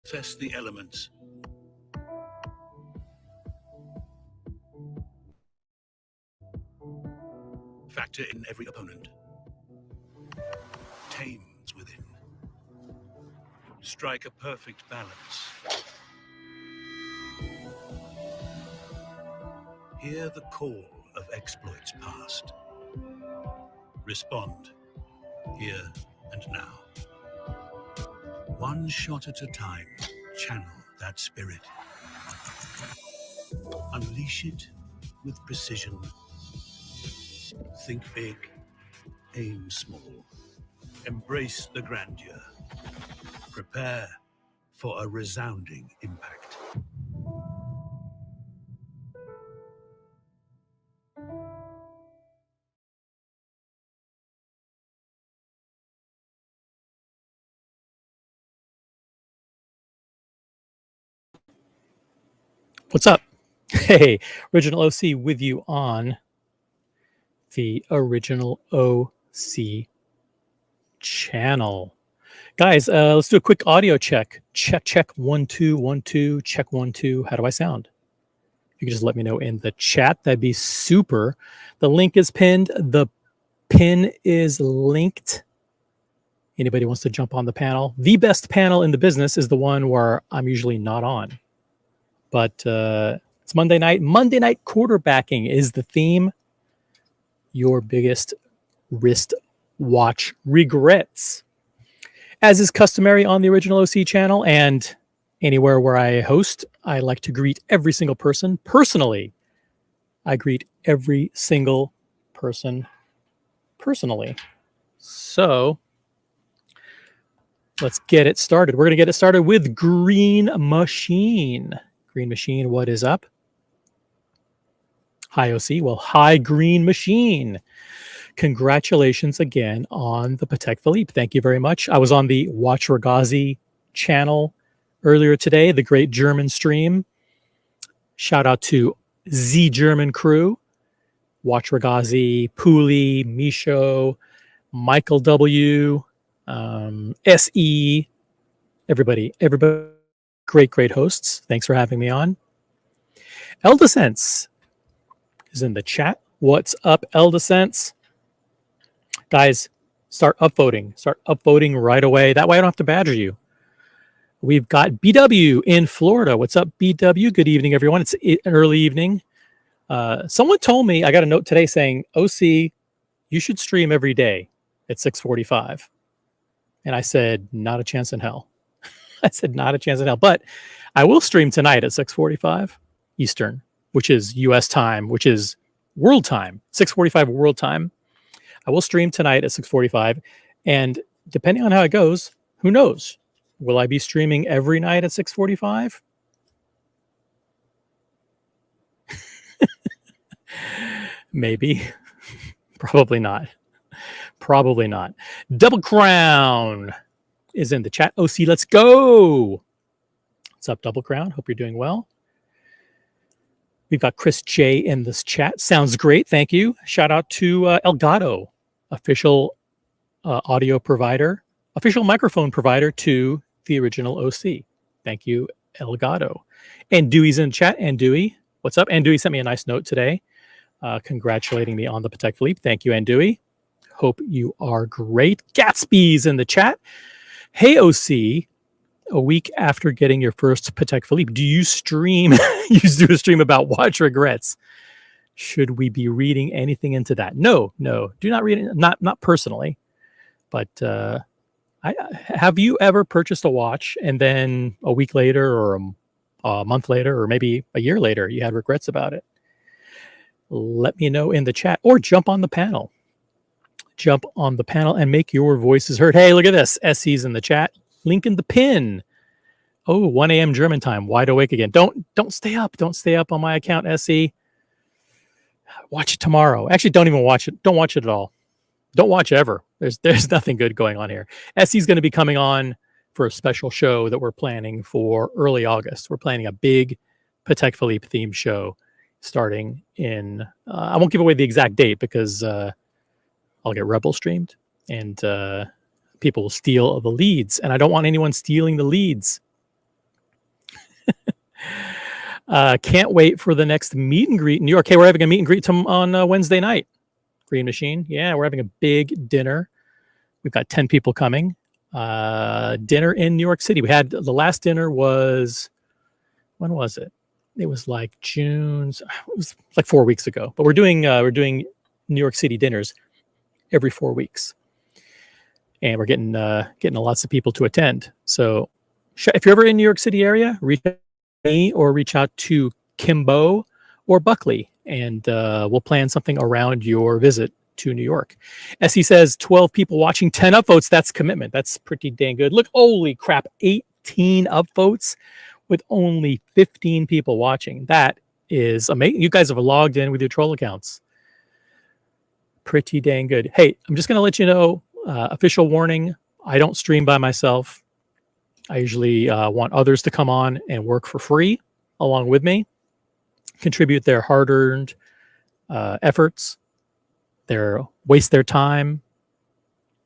Assess the elements. Factor in every opponent. Tames within. Strike a perfect balance. Hear the call of exploits past. Respond, here and now. One shot at a time, channel that spirit. Unleash it with precision. Think big, aim small. Embrace the grandeur. Prepare for a resounding impact. What's up? Hey, Original OC with you on the Original OC channel. Guys, let's do a quick audio check. Check, 1 2 1 2, check 1 2. How do I sound? You can just let me know in the chat. That'd be super. The link is pinned. The pin is linked. Anybody wants to jump on the panel? The best panel in the business is the one where I'm usually not on. But it's Monday night. Monday night quarterbacking is the theme. Your biggest wrist watch regrets. As is customary on the Original OC channel and anywhere where I host, I like to greet every single person personally. I greet every single person personally. So let's get it started. We're going to get it started with Green Machine. Green Machine, what is up? Hi, OC. Well, hi, Green Machine. Congratulations again on the Patek Philippe. Thank you very much. I was on the Watch Regazi channel earlier today, the great German stream. Shout out to Z German crew, Watch Regazi, Pooley, Micho, Michael W, SE, everybody, great hosts. Thanks for having me on. Eldesense is in the chat. What's up, Eldesense? Guys, start upvoting. Start upvoting right away. That way I don't have to badger you. We've got BW in Florida. What's up, BW? Good evening, everyone. It's an early evening. Someone told me, I got a note today saying, OC, you should stream every day at 6:45. And I said, not a chance in hell. I said, not a chance in hell. But I will stream tonight at 6:45 Eastern, which is US time, which is world time, 6:45 world time. I will stream tonight at 6:45. And depending on how it goes, who knows? Will I be streaming every night at 6:45? Maybe. Probably not. Probably not. Double Crown is in the chat. OC, let's go. What's up, Double Crown? Hope you're doing well. We've got Chris J in this chat. Sounds great. Thank you. Shout out to Elgato, official audio provider, official microphone provider to the Original OC. Thank you, Elgato. And Dewey's in chat. And Dewey, what's up? And Dewey sent me a nice note today, congratulating me on the Patek Philippe. Thank you, and Dewey. Hope you are great. Gatsby's in the chat. Hey, OC. A week after getting your first Patek Philippe, do you stream? You do a stream about watch regrets. Should we be reading anything into that? No, do not read it. Not personally, but have you ever purchased a watch and then a week later or a month later or maybe a year later you had regrets about it? Let me know in the chat or jump on the panel. Jump on the panel and make your voices heard. Hey, look at this. SC's in the chat. Link in the pin. Oh, 1 a.m. German time. Wide awake again. Don't stay up. Don't stay up on my account, SC. Watch it tomorrow. Actually, don't even watch it. Don't watch it at all. Don't watch ever. There's nothing good going on here. SC's going to be coming on for a special show that we're planning for early August. We're planning a big Patek Philippe themed show starting in, I won't give away the exact date because I'll get Rebel streamed. And people will steal the leads, and I don't want anyone stealing the leads. Can't wait for the next meet and greet in New York. Hey, we're having a meet and greet on Wednesday night. Green Machine. Yeah, we're having a big dinner. We've got 10 people coming. Dinner in New York City. We had the last dinner was, when was it? It was like June. It was like 4 weeks ago. But we're doing New York City dinners every 4 weeks, and we're getting lots of people to attend. So if you're ever in New York City area, reach out to me or reach out to Kimbo or Buckley, and we'll plan something around your visit to New York. SE says 12 people watching, 10 upvotes. That's commitment. That's pretty dang good. Look, holy crap, 18 upvotes with only 15 people watching. That is amazing. You guys have logged in with your troll accounts. Pretty dang good. Hey, I'm just going to let you know, official warning, I don't stream by myself. I usually want others to come on and work for free along with me, contribute their hard-earned efforts, waste their time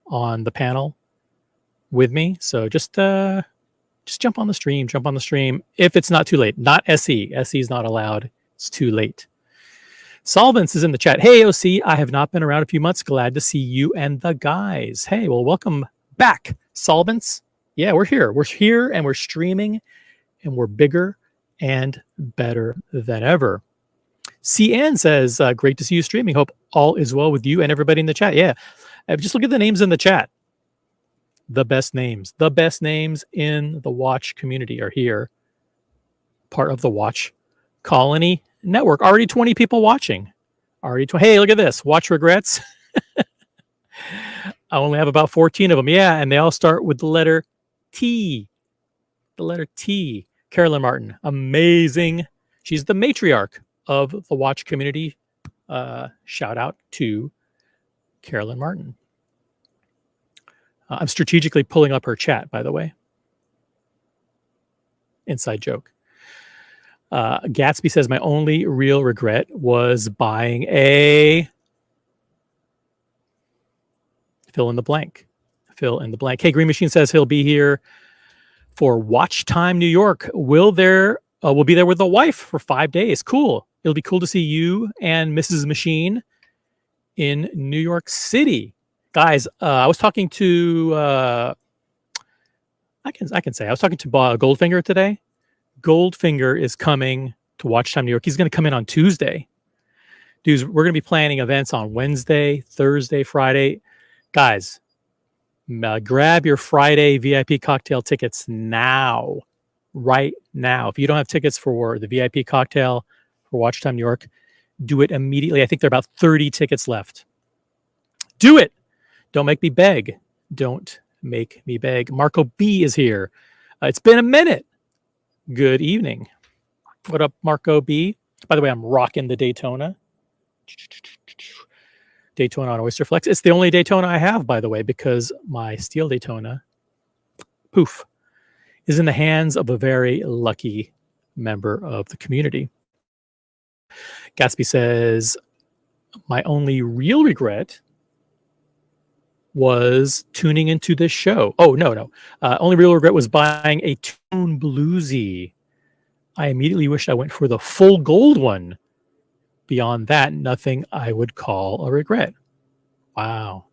on the panel with me. So just jump on the stream if it's not too late. Not SE. SE is not allowed. It's too late. Solvents is in the chat. Hey, OC, I have not been around a few months. Glad to see you and the guys. Hey, well, welcome back, Solvents. Yeah, we're here. We're here and we're streaming and we're bigger and better than ever. CN says, great to see you streaming. Hope all is well with you and everybody in the chat. Yeah, just look at the names in the chat. The best names in the Watch community are here. Part of the Watch Colony Network. Already 20 people watching. Hey, look at this. Watch regrets. I only have about 14 of them. Yeah, and they all start with the letter T. The letter T. Carolyn Martin. Amazing. She's the matriarch of the Watch community. Shout out to Carolyn Martin. I'm strategically pulling up her chat, by the way. Inside joke. Gatsby says, my only real regret was buying a fill in the blank. Hey, Green Machine says he'll be here for Watch Time New York. We'll be there with the wife for 5 days. Cool. It'll be cool to see you and Mrs. Machine in New York City. Guys, I was talking to I was talking to Goldfinger today. Goldfinger is coming to Watch Time New York. He's going to come in on Tuesday. Dudes, we're going to be planning events on Wednesday, Thursday, Friday. Guys, grab your Friday VIP cocktail tickets now. Right now. If you don't have tickets for the VIP cocktail for Watch Time New York, do it immediately. I think there are about 30 tickets left. Do it. Don't make me beg. Don't make me beg. Marco B is here. It's been a minute. Good evening. What up, Marco B? By the way, I'm rocking the Daytona. Daytona on Oyster Flex. It's the only Daytona I have, by the way, because my steel Daytona, poof, is in the hands of a very lucky member of the community. Gatsby says, my only real regret was tuning into this show. Oh, no. Only real regret was buying a Tune Bluesy. I immediately wished I went for the full gold one. Beyond that, nothing I would call a regret. Wow.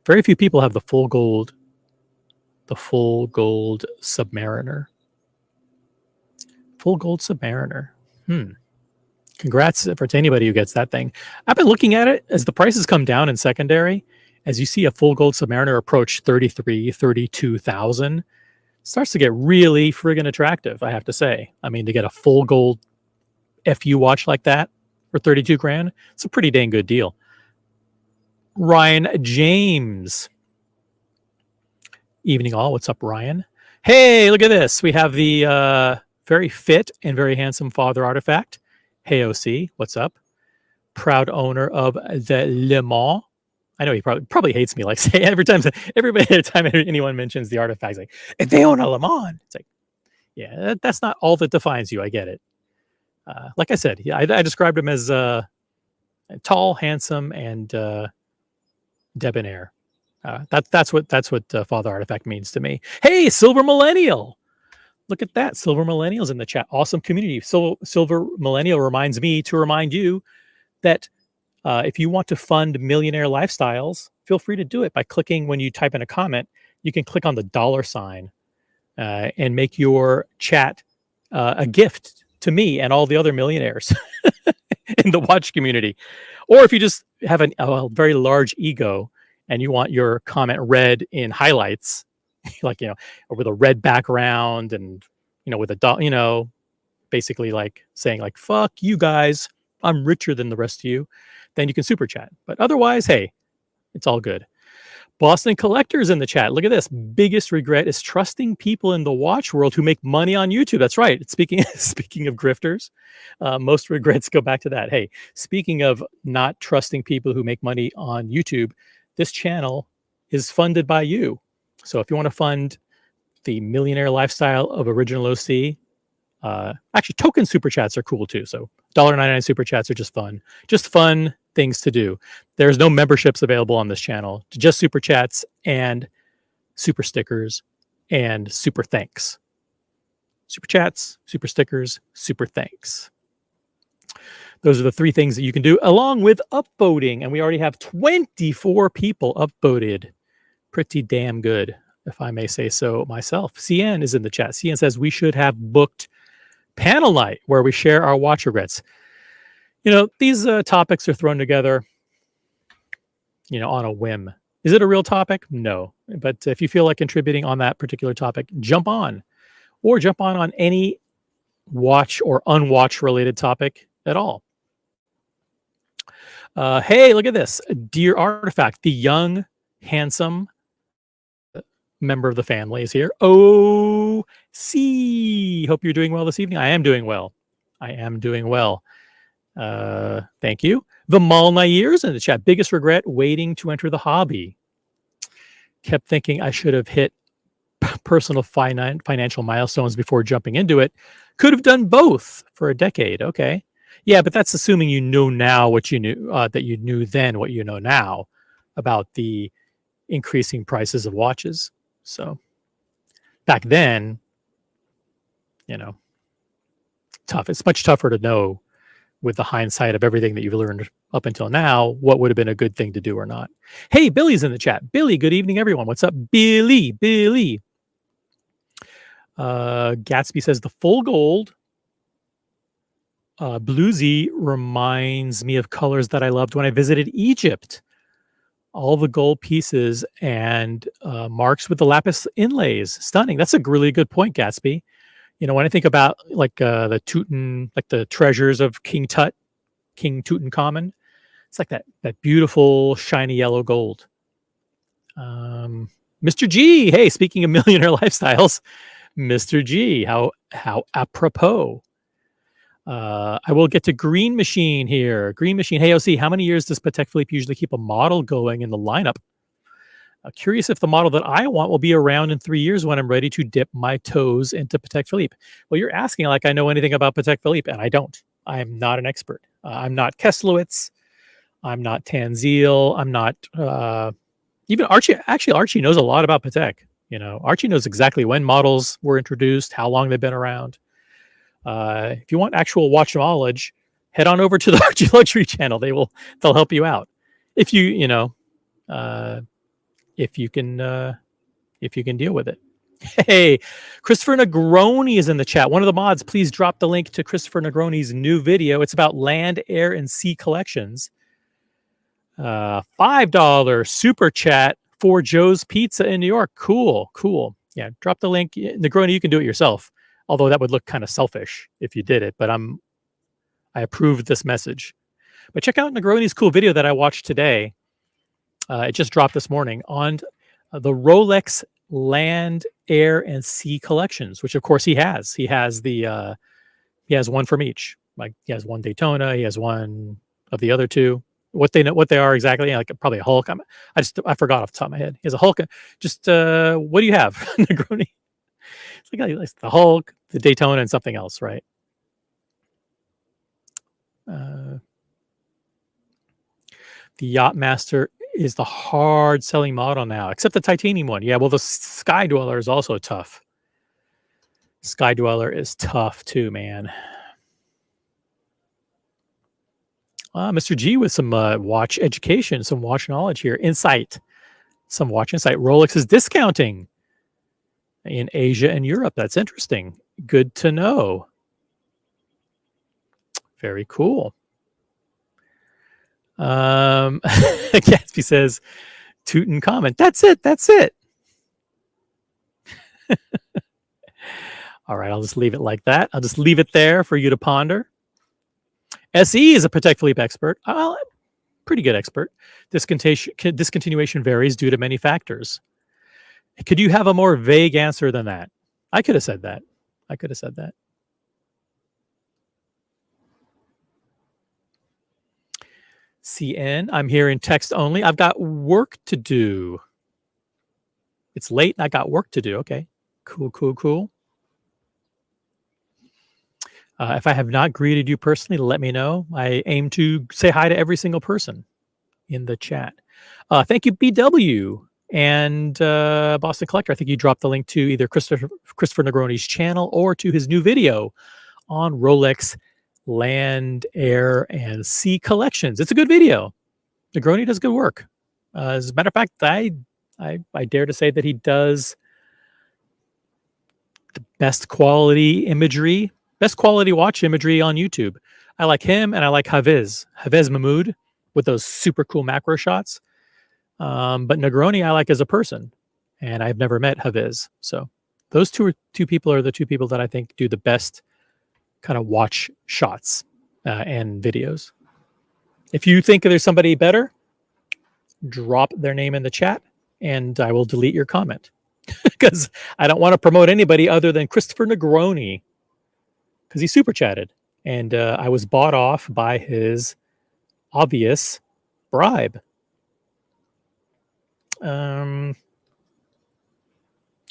Very few people have the full gold Submariner. Full gold Submariner. Congrats for to anybody who gets that thing. I've been looking at it as the prices come down in secondary. As you see a full gold Submariner approach 33, 32,000, starts to get really friggin' attractive, I have to say. I mean, to get a full gold FU watch like that for 32 grand, it's a pretty dang good deal. Ryan James. Evening all. What's up, Ryan? Hey, look at this. We have the very fit and very handsome Father Artifact. Hey, OC. What's up? Proud owner of the Le Mans. I know he probably hates me. Like, say every time anyone mentions the Artifact, like, if they own a Le Mans, it's like, yeah, that's not all that defines you. I get it. Like I said, yeah, I described him as tall, handsome, and debonair. That's what Father Artifact means to me. Hey, Silver Millennial. Look at that. Silver Millennials in the chat. Awesome community. Silver Millennial reminds me to remind you that if you want to fund millionaire lifestyles, feel free to do it by clicking when you type in a comment. You can click on the $ and make your chat a gift to me and all the other millionaires in the watch community. Or if you just have a very large ego and you want your comment read in highlights, like, or with a red background and, with a, basically like saying like, fuck you guys, I'm richer than the rest of you, then you can super chat. But otherwise, hey, it's all good. Boston Collectors in the chat. Look at this. Biggest regret is trusting people in the watch world who make money on YouTube. That's right. Speaking of grifters, most regrets go back to that. Hey, speaking of not trusting people who make money on YouTube, this channel is funded by you. So if you want to fund the millionaire lifestyle of Original OC, actually token super chats are cool too. So $1.99 super chats are just fun things to do. There's no memberships available on this channel, just super chats and super stickers and super thanks. Super chats, super stickers, super thanks. Those are the 3 things that you can do, along with upvoting. And we already have 24 people upvoted. Pretty damn good, if I may say so myself. CN is in the chat. CN says we should have booked panel night where we share our watch regrets. These topics are thrown together, on a whim. Is it a real topic? No. But if you feel like contributing on that particular topic, jump on any watch or unwatch related topic at all. Hey, look at this. Dear Artifact, the young, handsome member of the family is here. OC. Hope you're doing well this evening. I am doing well. Thank you. The Malnairs in the chat. Biggest regret, waiting to enter the hobby. Kept thinking I should have hit personal financial milestones before jumping into it. Could have done both for a decade. Okay. Yeah, but that's assuming you know now what you knew, that you knew then what you know now about the increasing prices of watches. So back then, tough. It's much tougher to know with the hindsight of everything that you've learned up until now, what would have been a good thing to do or not. Hey, Billy's in the chat. Billy, good evening, everyone. What's up, Billy? Gatsby says the full gold bluesy reminds me of colors that I loved when I visited Egypt. All the gold pieces and marks with the lapis inlays. Stunning. That's a really good point, Gatsby. When I think about like the treasures of King Tutankhamun, it's like that beautiful shiny yellow gold. Mr. G, hey, speaking of millionaire lifestyles, Mr. G, how apropos. I will get to Green Machine here. Green Machine, hey OC, how many years does Patek Philippe usually keep a model going in the lineup? Curious if the model that I want will be around in 3 years when I'm ready to dip my toes into Patek Philippe. Well, you're asking like I know anything about Patek Philippe, and I don't. I'm not an expert. I'm not Keslowitz. I'm not Tanzil. I'm not even Archie. Actually, Archie knows a lot about Patek. Archie knows exactly when models were introduced, how long they've been around. If you want actual watch knowledge, head on over to the Archie Luxury channel. They'll help you out. If you can deal with it. Hey, Christopher Negroni is in the chat. One of the mods, please drop the link to Christopher Negroni's new video. It's about land, air, and sea collections. $5 super chat for Joe's Pizza in New York. Cool. Yeah, drop the link. Negroni, you can do it yourself. Although that would look kind of selfish if you did it, but I approved this message. But check out Negroni's cool video that I watched today. It just dropped this morning on the Rolex land, air, and sea collections, which of course he has. He has he has one from each. Like he has one Daytona, he has one of the other two. What they are exactly, like probably a Hulk. I forgot off the top of my head. He has a Hulk. Just what do you have, Negroni? It's like the Hulk, the Daytona, and something else, right? The Yachtmaster is the hard selling model now, except the titanium one. Yeah, well, the Sky Dweller is also tough. Sky Dweller is tough too, man. Mr. G with some watch education, some watch knowledge here. Insight. Some watch insight. Rolex is discounting in Asia and Europe. That's interesting. Good to know. Very cool. Gatsby says, Tutankhamun. That's it. That's it. All right, I'll just leave it like that. I'll just leave it there for you to ponder. SE is a Patek Philippe expert. Well, pretty good expert. Discontinuation varies due to many factors. Could you have a more vague answer than that? I could have said that. I could have said that. CN, I'm here in text only. I've got work to do. It's late and I got work to do. Okay, cool, cool, cool. If I have not greeted you personally, let me know. I aim to say hi to every single person in the chat. Thank you, BW and Boston Collector. I think you dropped the link to either Christopher Negroni's channel or to his new video on Rolex Land, Air, and Sea collections. It's a good video. Negroni does good work. As a matter of fact, I dare to say that he does the best quality imagery, best quality watch imagery on YouTube. I like him, and I like Hafez Mahmoud with those super cool macro shots. But Negroni I like as a person, and I've never met Hafez. So those two people are the two people that I think do the best kind of watch shots and videos. If you think there's somebody better, drop their name in the chat and I will delete your comment because I don't want to promote anybody other than Christopher Negroni because he super chatted and I was bought off by his obvious bribe. Who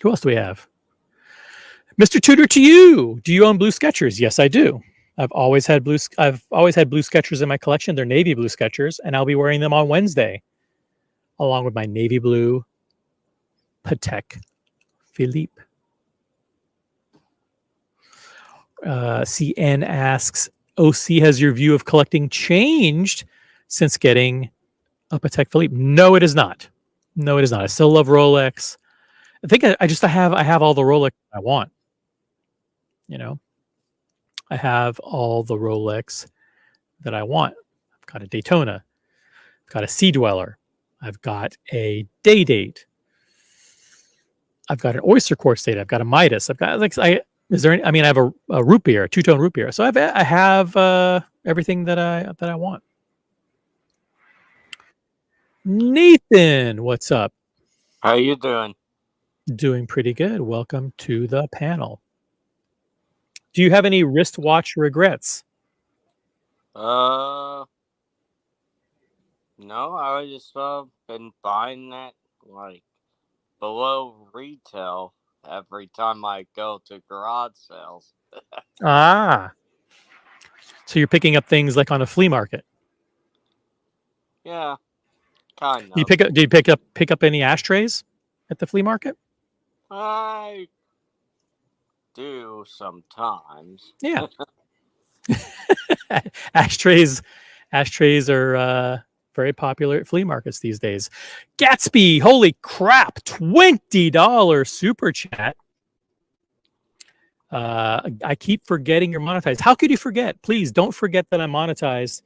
else do we have? Mr. Tudor to you. Do you own blue Skechers? Yes, I do. I've always had blue Skechers in my collection. They're navy blue Skechers, and I'll be wearing them on Wednesday, along with my navy blue Patek Philippe. CN asks, OC, has your view of collecting changed since getting a Patek Philippe? No, it is not. No, it is not. I still love Rolex. I think I have all the Rolex I want. You know, I have all the Rolex that I want. I've got a Daytona. I've got a Sea Dweller. I've got a Day Date. I've got an Oyster Quartz Date. I've got a Midas. I've got I have a root beer, a two-tone root beer. So I have everything that I want. Nathan, what's up? How you doing? Doing pretty good. Welcome to the panel. Do you have any wristwatch regrets? No, I just been buying that like below retail every time I go to garage sales. Ah, so you're picking up things like on a flea market. Yeah, kind of. Do you pick up any ashtrays at the flea market? I do sometimes. Yeah. Ashtrays are very popular at flea markets these days. Gatsby, holy crap, $20 super chat. I keep forgetting you're monetized. How could you forget? Please don't forget that I'm monetized.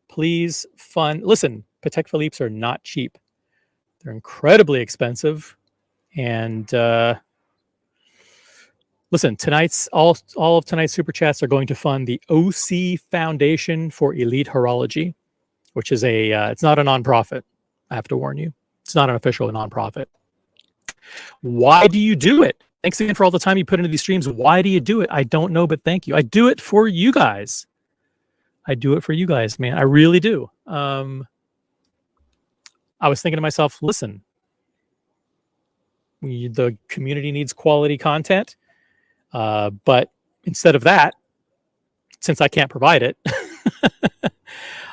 Please listen, Patek Philippe's are not cheap. They're incredibly expensive. And listen, all of tonight's super chats are going to fund the OC Foundation for Elite Horology, which is it's not a nonprofit. I have to warn you, it's not an official nonprofit. Why do you do it? Thanks again for all the time you put into these streams. Why do you do it? I don't know, but thank you. I do it for you guys. Man. I really do. I was thinking to myself, listen, the community needs quality content. But instead of that, since I can't provide it,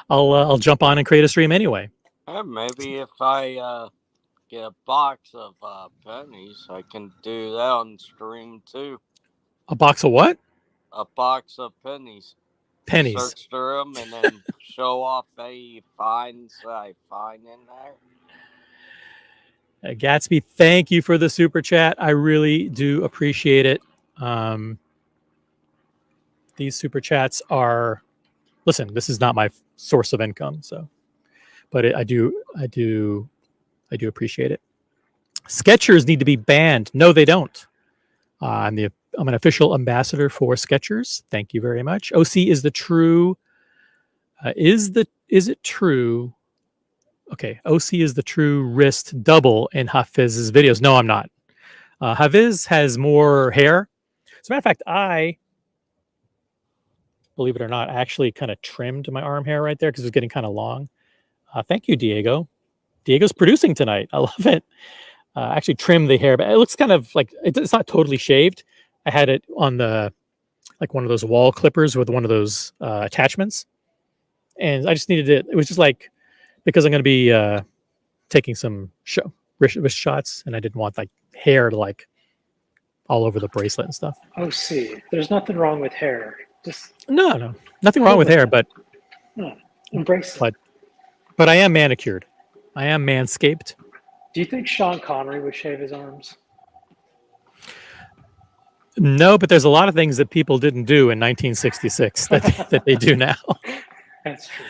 I'll jump on and create a stream anyway. Maybe if I get a box of pennies, I can do that on stream too. A box of what? A box of pennies. Pennies. Search through them and then show off any finds I find in there. Gatsby, thank you for the super chat. I really do appreciate it. These super chats are, listen, this is not my source of income, so, but I do appreciate it. Skechers need to be banned. No, they don't. I'm an official ambassador for Skechers. Thank you very much. OC is the true. Is it true? Okay, OC is the true wrist double in Hafiz's videos. No, I'm not. Hafiz has more hair. As a matter of fact, I, believe it or not, I actually kind of trimmed my arm hair right there because it was getting kind of long. Thank you, Diego. Diego's producing tonight. I love it. I actually trimmed the hair, but it looks kind of like it's not totally shaved. I had it on the like one of those wall clippers with one of those attachments, and I just needed it. It was just like because I'm going to be taking some wrist shots, and I didn't want like hair to like all over the bracelet and stuff. Oh, see, there's nothing wrong with hair. Just no, nothing wrong with hair, but embrace it. But I am manicured. I am manscaped. Do you think Sean Connery would shave his arms? No, but there's a lot of things that people didn't do in 1966 that they do now. That's true.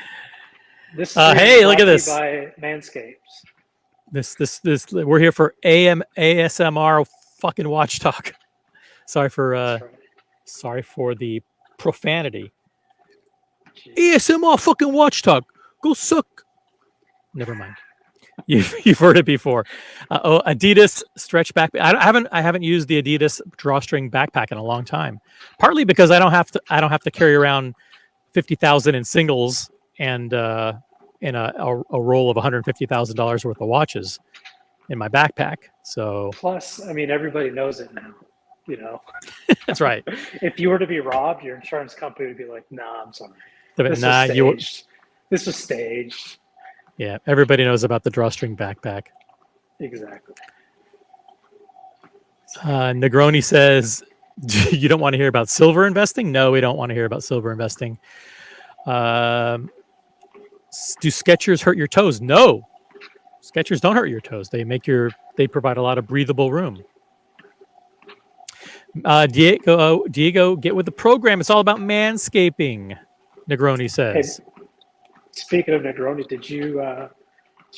This hey, look at this. By Manscapes. This we're here for ASMR fucking watch talk. Sorry for the profanity. Jeez. ASMR fucking watch talk. Go suck. Never mind. You've heard it before. Adidas stretch backpack. I haven't used the Adidas drawstring backpack in a long time. Partly because I don't have to carry around 50,000 in singles and in a roll of $150,000 worth of watches in my backpack. So plus, I mean, everybody knows it now. You know. That's right. If you were to be robbed, your insurance company would be like, "Nah, I'm sorry. This was staged." Yeah, everybody knows about the drawstring backpack. Exactly. Negroni says, you don't want to hear about silver investing? No, we don't want to hear about silver investing. Do Skechers hurt your toes? No. Skechers don't hurt your toes. They provide a lot of breathable room. Diego, get with the program. It's all about manscaping, Negroni says. Hey, speaking of Negroni, did you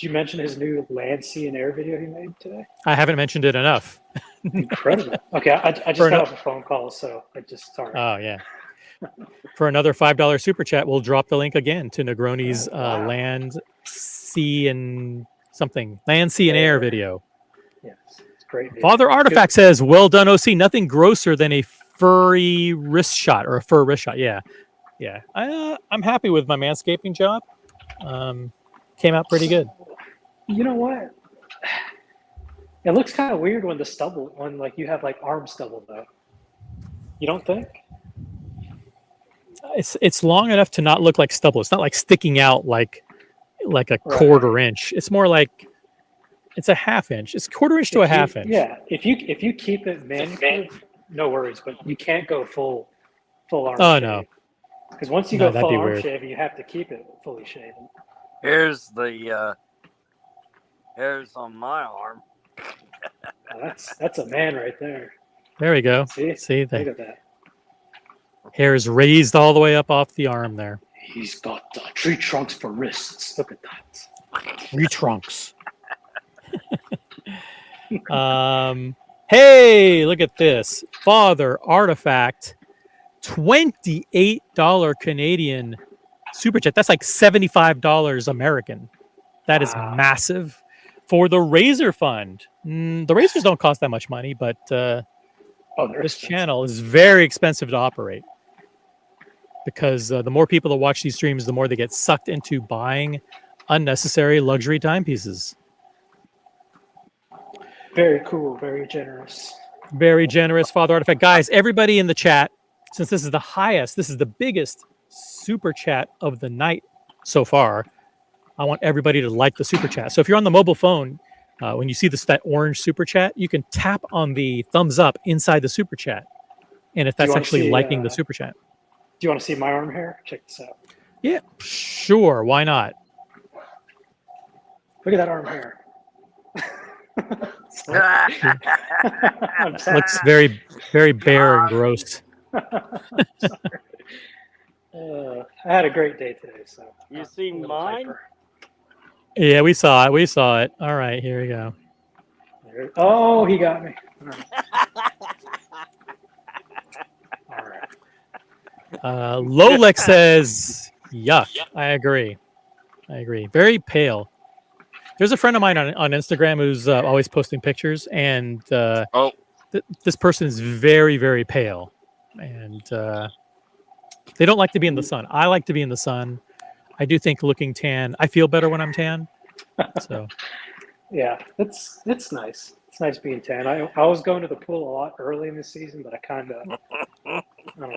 mention his new land, sea, and air video he made today? I haven't mentioned it enough. Incredible. Okay, I just got off a phone call, so sorry. Oh, yeah. For another $5 super chat, we'll drop the link again to Negroni's land, sea, and air video. Yes, it's great video. Father Artifact says, well done, OC. Nothing grosser than a furry wrist shot or a fur wrist shot. Yeah. Yeah, I'm happy with my manscaping job. Came out pretty good. You know what? It looks kind of weird when like you have like arm stubble though. You don't think? It's long enough to not look like stubble. It's not like sticking out like a quarter inch. It's more like it's a half inch. It's quarter inch to a half inch. Yeah, if you keep it manicured, no worries. But you can't go full arm. Oh shave. No. Because once you go full arm shaving, you have to keep it fully shaven. Here's the hairs on my arm. That's a man right there. There we go. See look at that. Hair is raised all the way up off the arm there. He's got tree trunks for wrists. Look at that. Tree trunks. Hey, look at this. Father Artifact. $28 Canadian super chat. That's like $75 American. That is massive for the Razor Fund. The Razors don't cost that much money, but this channel is very expensive to operate because the more people that watch these streams, the more they get sucked into buying unnecessary luxury timepieces. Very cool. Very generous. Very generous, Father Artifact. Guys, everybody in the chat, since this is the biggest super chat of the night so far, I want everybody to like the super chat. So if you're on the mobile phone, when you see that orange super chat, you can tap on the thumbs up inside the super chat. And if Do you that's wanna actually see, liking the super chat. Do you want to see my arm hair? Check this out. Yeah, sure. Why not? Look at that arm hair. Sorry. I'm sorry. Looks very, very bare and gross. Sorry. I had a great day today, so You I'm see a little mine? hyper. Yeah, we saw it. We saw it. All right, here we go. Oh, he got me. All right. All right. Lolex says, yuck. I agree. Very pale. There's a friend of mine on Instagram who's always posting pictures, and Oh, this person is very, very pale. And they don't like to be in the sun. I like to be in the sun. I do think looking tan, I feel better when I'm tan. So Yeah, it's nice. It's nice being tan. I was going to the pool a lot early in the season, but I don't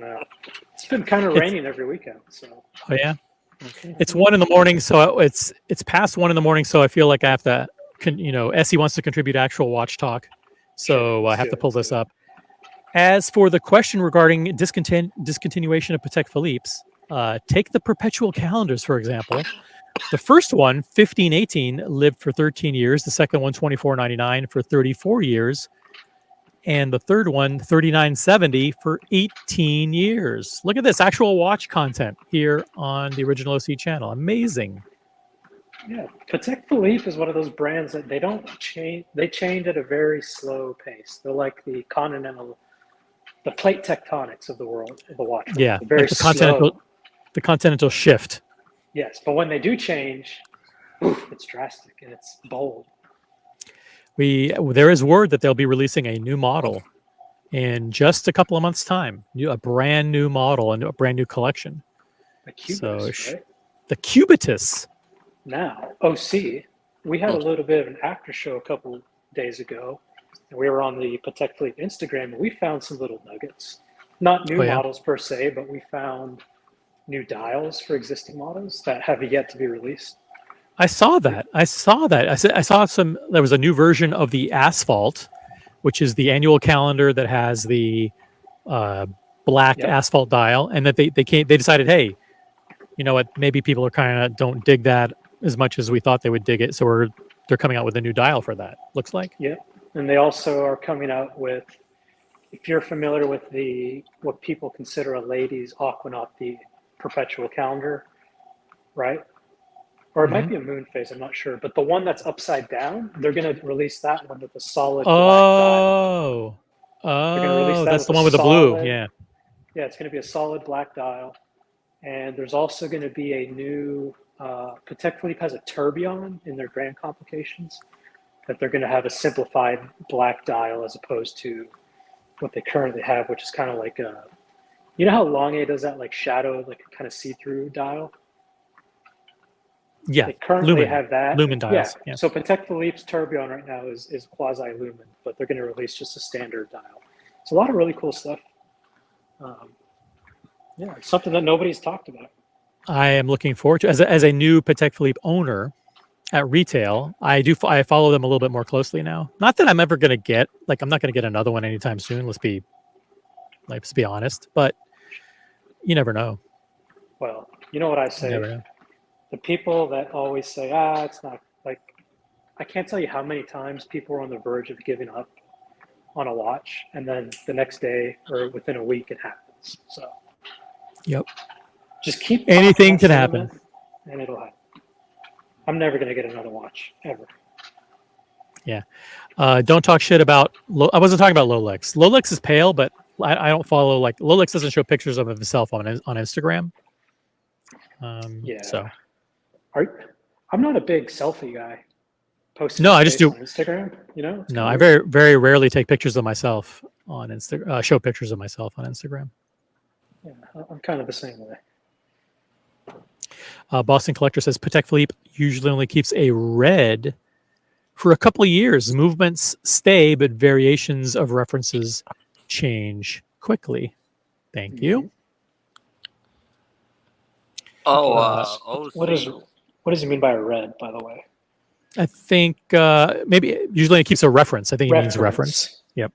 know. It's been kind of raining every weekend, so. oh yeah. It's 1 a.m, so it's past 1 a.m, so I feel like I have to, Essie wants to contribute actual watch talk, so I have to pull this up. As for the question regarding discontinuation of Patek Philippe's, take the perpetual calendars, for example. The first one, 1518, lived for 13 years. The second one, 2499, for 34 years. And the third one, 3970, for 18 years. Look at this actual watch content here on the Original OC channel. Amazing. Yeah, Patek Philippe is one of those brands that they don't change. They change at a very slow pace. They're like the plate tectonics of the world, of the watch world. Yeah, They're very like slow. the continental shift. Yes, but when they do change, it's drastic and it's bold. There is word that they'll be releasing a new model in just a couple of months' time. A brand new model and a brand new collection. The Cubitus, So, right? The Cubitus. Now, OC, we had a little bit of an after show a couple days ago, and we were on the Patek Philippe Instagram, and we found some little nuggets. Not new Oh, yeah? models per se, but we found new dials for existing models that have yet to be released. I saw that. I saw there was a new version of the Asphalt, which is the annual calendar that has the black Yep. asphalt dial, and that they decided, hey, you know what, maybe people are kind of don't dig that as much as we thought they would dig it, so they're coming out with a new dial for that, looks like. Yeah, and they also are coming out with, if you're familiar with what people consider a ladies' Aquanaut, the perpetual calendar, right? Or it might be a moon phase, I'm not sure. But the one that's upside down, they're going to release that one with a solid black dial. gonna release that That's the with a one with the blue. solid- Yeah. Yeah, it's going to be a solid black dial. And there's also going to be a new, Patek Philippe has a tourbillon in their grand complications, that they're going to have a simplified black dial as opposed to what they currently have, which is kind of like you know how Longe does that like shadow, like kind of see-through dial? Yeah. They currently Lumen. have that. Lumen dials. Yeah. So Patek Philippe's tourbillon right now is quasi-lumen, but they're going to release just a standard dial. It's a lot of really cool stuff. Yeah, it's something that nobody's talked about. I am looking forward to as a new Patek Philippe owner at retail. I follow them a little bit more closely now. Not that I'm ever going to get I'm not going to get another one anytime soon. Let's be honest, but you never know. Well, you know what I You say? never know. The people that always say, it's not like, I can't tell you how many times people are on the verge of giving up on a watch, and then the next day or within a week it happens. So, Yep. just keep Anything talking can that happen. sentiment, and it'll happen. I'm never going to get another watch ever. Don't talk shit about. I wasn't talking about Lolex. Lolex is pale, but I don't follow Lolex doesn't show pictures of himself on Instagram. Yeah. So I'm not a big selfie guy. Posting No, my I just face do- on Instagram. You know. It's no, kinda I weird. very very rarely take pictures of myself on Instagram. Show pictures of myself on Instagram. Yeah, I'm kind of the same way. Boston Collector says Patek Philippe usually only keeps a red for a couple of years. Movements stay, but variations of references change quickly. Thank you. Oh, Uh, OC. What What does he mean by a red, by the way? I think maybe usually it keeps a reference. I think it means reference. Yep.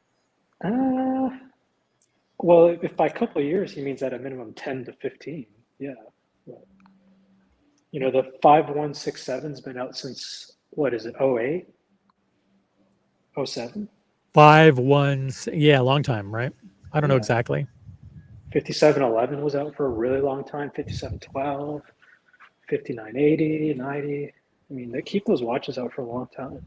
Well, if by a couple of years he means at a minimum 10 to 15, yeah. Well, you know, the 5167's been out since, what is it, 08? 07? 5-1, yeah, long time, right? I don't know Yeah. exactly. 5711 was out for a really long time. 5712, 5980, 90. I mean, they keep those watches out for a long time.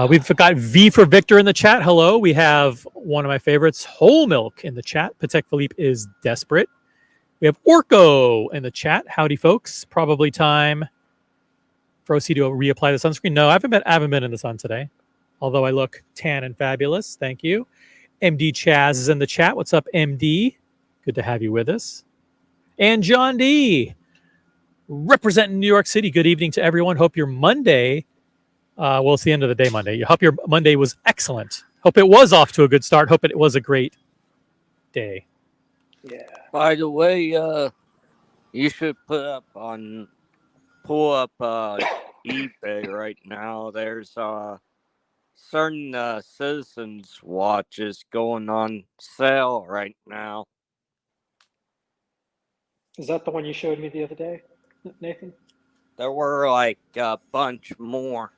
We've got V for Victor in the chat. Hello. We have one of my favorites, Whole Milk, in the chat. Patek Philippe is desperate. We have Orko in the chat. Howdy, folks. Probably time for OC to reapply the sunscreen. No, I haven't been in the sun today, although I look tan and fabulous. Thank you. MD Chaz is in the chat. What's up, MD? Good to have you with us. And John D, representing New York City. Good evening to everyone. Hope your Monday, well, it's the end of the day Monday. Hope your Monday was excellent. Hope it was off to a good start. Hope it was a great day. Yeah. By the way, you should pull up eBay right now. There's certain Citizens watches going on sale right now. Is that the one you showed me the other day, Nathan? There were like a bunch more.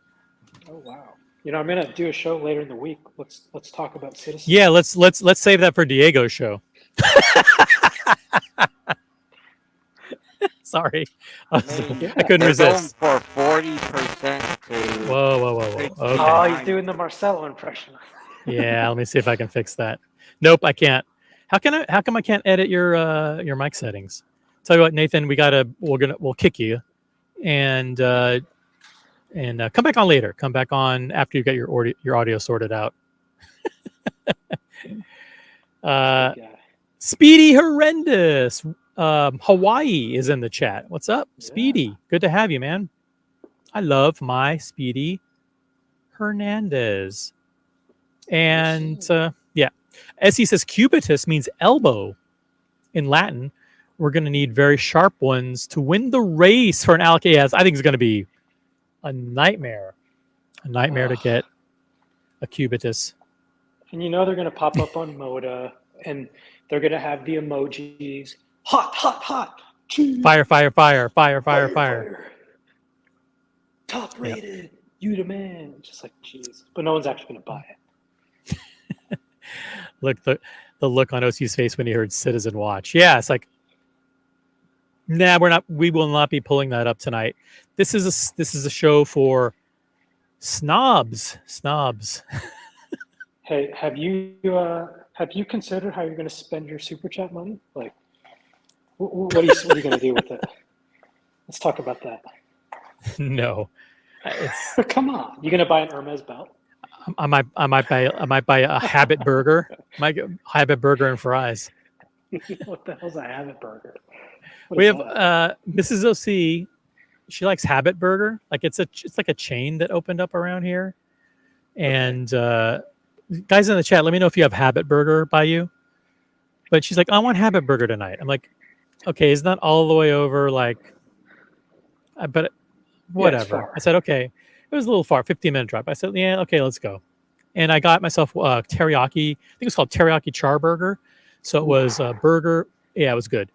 Oh wow! You know, I'm gonna do a show later in the week. Let's talk about Citizens. Yeah, let's save that for Diego's show. Sorry, I couldn't resist. For 40% to. Whoa. Okay. Oh, he's doing the Marcelo impression. Yeah, let me see if I can fix that. Nope, I can't. How come I can't edit your mic settings? Tell you what, Nathan, we'll kick you, and come back on later. Come back on after you get your audio sorted out. Speedy Horrendous. Hawaii is in the chat. What's up, Speedy? Yeah. Good to have you, man. I love my Speedy Hernandez. And Essie says cubitus means elbow in Latin. We're going to need very sharp ones to win the race for an Alcaz. I think it's going to be a nightmare. To get a cubitus. And you know they're going to pop up on Moda, and they're going to have the emojis. Hot, hot, hot. Fire. Top rated. You the man. Just like, jeez. But no one's actually going to buy it. Look, the look on OC's face when he heard Citizen Watch. Yeah, it's like, nah, we will not be pulling that up tonight. This is a show for snobs. Hey, have you considered how you're going to spend your super chat money? Like, what are you going to do with it? Let's talk about that. No, come on. You going to buy an Hermes belt? I might buy a Habit burger. Habit burger and fries. What the hell's a Habit burger? We have Mrs. OC. She likes Habit Burger. Like it's like a chain that opened up around here. And guys in the chat, let me know if you have Habit Burger by you. But she's like, I want Habit Burger tonight. I'm like, okay, it's not all the way over. Like, but whatever. Yeah, I said, okay. It was a little far, 15-minute drive. I said, yeah, okay, let's go. And I got myself teriyaki. I think it was called teriyaki char burger. So it was a burger. Yeah, it was good.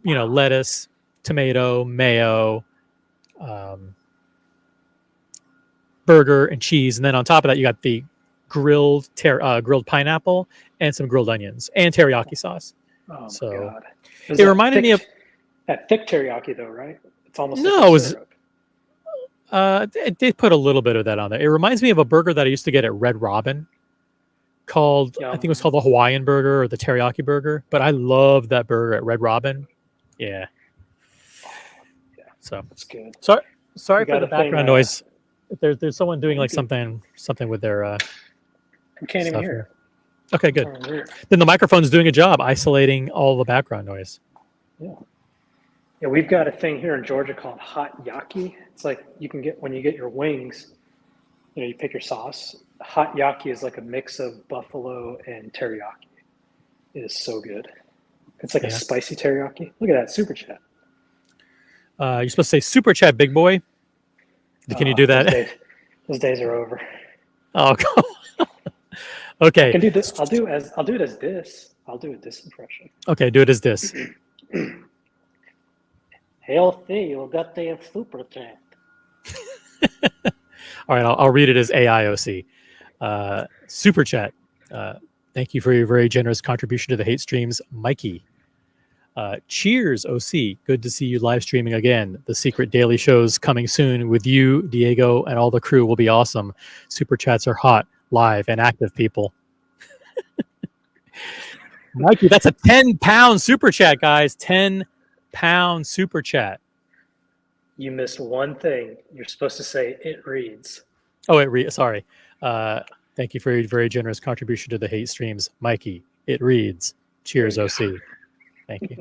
You know, lettuce, tomato, mayo, burger, and cheese. And then on top of that, you got the grilled pineapple and some grilled onions and teriyaki sauce. Oh, so my God. It reminded me of that thick teriyaki, though, right? It's almost no, like it was. syrup. They put a little bit of that on there. It reminds me of a burger that I used to get at Red Robin called, I think it was called the Hawaiian burger or the teriyaki burger, but I love that burger at Red Robin. Yeah. So that's good. Sorry You for the got a background thing, noise. There's someone doing like something with their I can't even stuff hear. here. Okay, good. Oh, weird. Then the microphone's doing a job isolating all the background noise. Yeah, we've got a thing here in Georgia called hot yaki. It's like you can get when you get your wings, you know, you pick your sauce. Hot yaki is like a mix of buffalo and teriyaki. It is so good. It's like a spicy teriyaki. Look at that super chat. You're supposed to say super chat, big boy. Can you do that? Those days are over. Oh, I okay. can do this. I'll do it as this. I'll do a this impression. Okay, do it as this. Healthy, you got the super chat. All right, I'll read it as AIOC. Super chat. Thank you for your very generous contribution to the hate streams, Mikey. Cheers, OC. Good to see you live streaming again. The secret daily shows coming soon with you, Diego, and all the crew will be awesome. Super chats are hot, live, and active, people. Mikey, that's a 10-pound super chat, guys. 10-pound super chat. You missed one thing. You're supposed to say it reads. Oh, sorry. Thank you for your very generous contribution to the hate streams, Mikey. It reads. Cheers, OC. Thank you.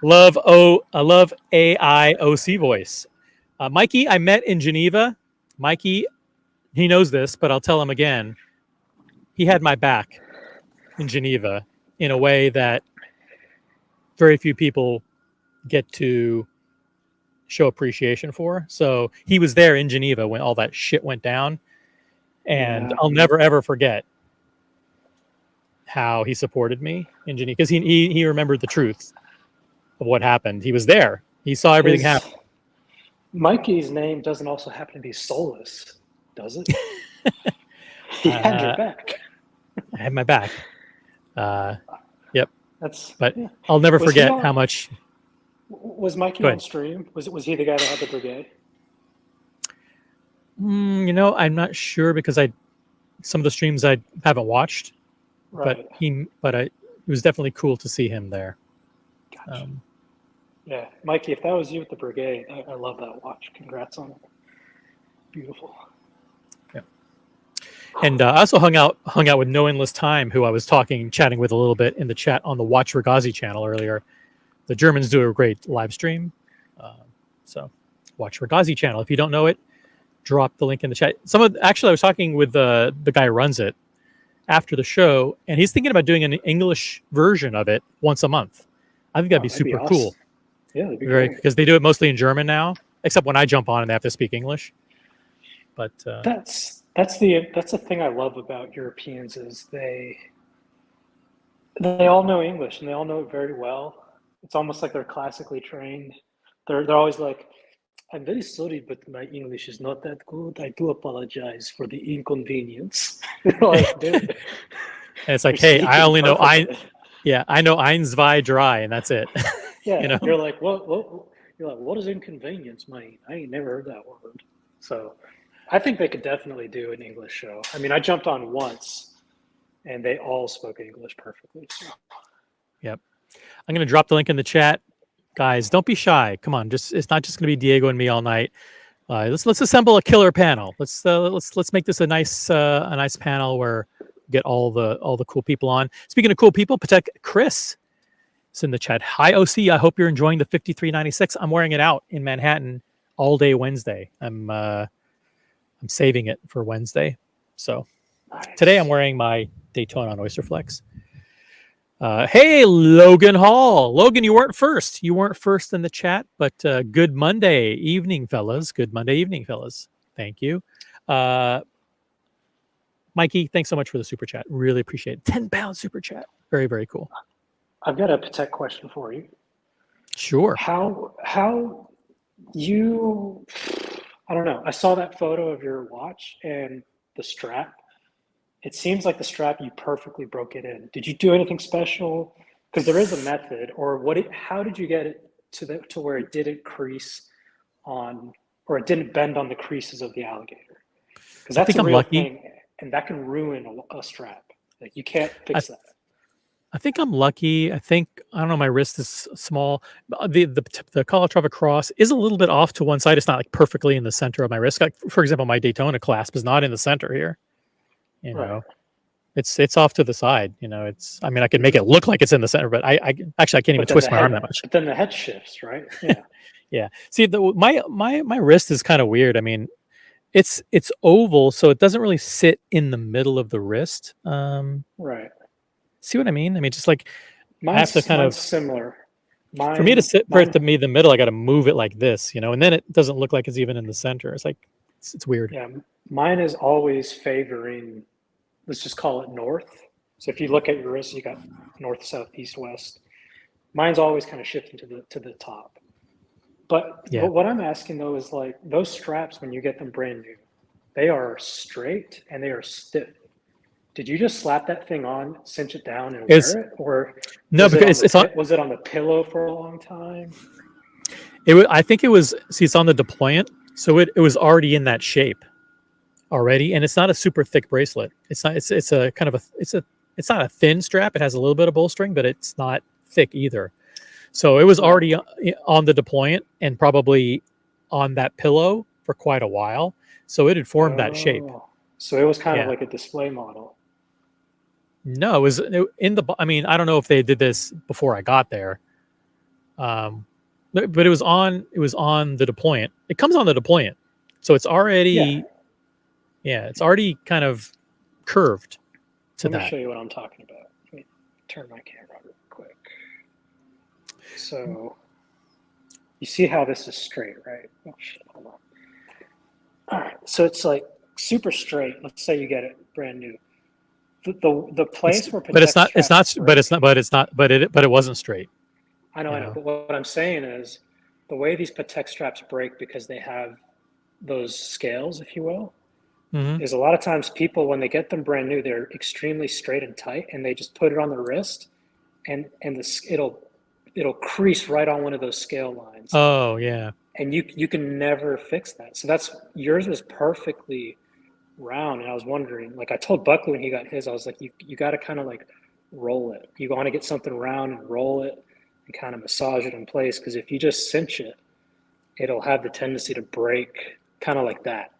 I love AI OC voice. Mikey, I met in Geneva. Mikey, he knows this, but I'll tell him again. He had my back in Geneva in a way that very few people get to show appreciation for. So he was there in Geneva when all that shit went down. And Yeah. I'll never, ever forget how he supported me in Geneva because he remembered the truth of what happened. He was there. He saw everything happen. Mikey's name doesn't also happen to be Solus, does it? He had your back. I had my back. Yep. But I'll never Was forget he on- how much. Was Mikey Go on ahead. stream? Was he the guy that had the brigade? I'm not sure because some of the streams I haven't watched, Right. it was definitely cool to see him there. Gotcha. Yeah, Mikey, if that was you with the brigade, I love that watch. Congrats on it. Beautiful. And I also hung out with No Endless Time, who I was chatting with a little bit in the chat on the Watch Ragazi channel earlier. The Germans do a great live stream. So Watch Ragazi channel. If you don't know it, drop the link in the chat. Actually, I was talking with the guy who runs it after the show, and he's thinking about doing an English version of it once a month. I think that'd be super awesome. cool. Yeah, that'd be great. Because they do it mostly in German now, except when I jump on and they have to speak English. But That's the thing I love about Europeans is they all know English and they all know it very well. It's almost like they're classically trained. They're always like, I'm very sorry, but my English is not that good. I do apologize for the inconvenience. Like, dude, and it's like, you're hey, I speaking only know perfectly. I know eins, zwei, drei, and that's it. Yeah, you know? you're like, what? You're like, what does inconvenience mean? I ain't never heard that word. So, I think they could definitely do an English show. I mean, I jumped on once, and they all spoke English perfectly. So. Yep. I'm going to drop the link in the chat. Guys, don't be shy. Come on, it's not just going to be Diego and me all night. Let's assemble a killer panel. Let's make this a nice panel where we get all the cool people on. Speaking of cool people, Patek Chris is in the chat. Hi OC, I hope you're enjoying the 5396. I'm wearing it out in Manhattan all day Wednesday. I'm saving it for Wednesday. So Nice. today I'm wearing my Daytona on Oysterflex. Hey, Logan Hall. Logan, you weren't first. You weren't first in the chat, but good Monday evening, fellas. Good Monday evening, fellas. Thank you. Mikey, thanks so much for the super chat. Really appreciate it. 10-pound super chat. Very, very cool. I've got a Patek question for you. Sure. How you? I don't know. I saw that photo of your watch and the strap. It seems like the strap, you perfectly broke it in. Did you do anything special? Because there is a method, or how did you get it to where it didn't crease on, or it didn't bend on the creases of the alligator? Because that's a real thing, and that can ruin a strap. Like you can't fix that. I think I'm lucky. I don't know, my wrist is small. The Calatrava cross is a little bit off to one side. It's not like perfectly in the center of my wrist. Like, for example, my Daytona clasp is not in the center here. You know, Right. it's off to the side. You know, I mean, I can make it look like it's in the center, but I can't even twist my arm that much. But then the head shifts, right? Yeah. Yeah. See, my wrist is kind of weird. I mean, it's oval, so it doesn't really sit in the middle of the wrist. Right. See what I mean? I mean, just like Mine's have to kind of similar. For me to sit for mine, it to be the middle, I got to move it like this, and then it doesn't look like it's even in the center. It's like it's weird. yeah, mine is always favoring, let's just call it north. So if you look at your wrist, you got north, south, east, west. Mine's always kind of shifting to the top. But Yeah. what I'm asking though is like those straps when you get them brand new, they are straight and they are stiff. Did you just slap that thing on, cinch it down, and It's- wear it, or No, was it because it's on. was it on the pillow for a long time? I think it was. See, it's on the deployant, so it was already in that shape already, and it's not a super thick bracelet. It's not. It's a kind of a. It's not a thin strap. It has a little bit of bolstering, but it's not thick either. So it was already on the deployant and probably on that pillow for quite a while. So it had formed that shape. Oh, so it was kind Yeah. of like a display model. No, it was in the. I mean, I don't know if they did this before I got there, but it was on. It was on the deployant. It comes on the deployant, so it's already. Yeah, it's already kind of curved to Let me that. show you what I'm talking about. Let me turn my camera real quick. So you see how this is straight, right? Oh shit, hold on. All right, so it's like super straight. Let's say you get it brand new. The place where But it's not. Protect It's not. straps But it's not. But it's not. But it wasn't straight. I know. But what I'm saying is the way these Protect straps break because they have those scales, if you will, Mhm. is a lot of times people, when they get them brand new, they're extremely straight and tight, and they just put it on the wrist, and it'll crease right on one of those scale lines, Oh yeah. and you can never fix that. So that's yours was perfectly round, and I was wondering, like I told Buckley when he got his, I was like, you got to kind of like roll it. You want to get something round and roll it and kind of massage it in place, because if you just cinch it, it'll have the tendency to break, kind of like that.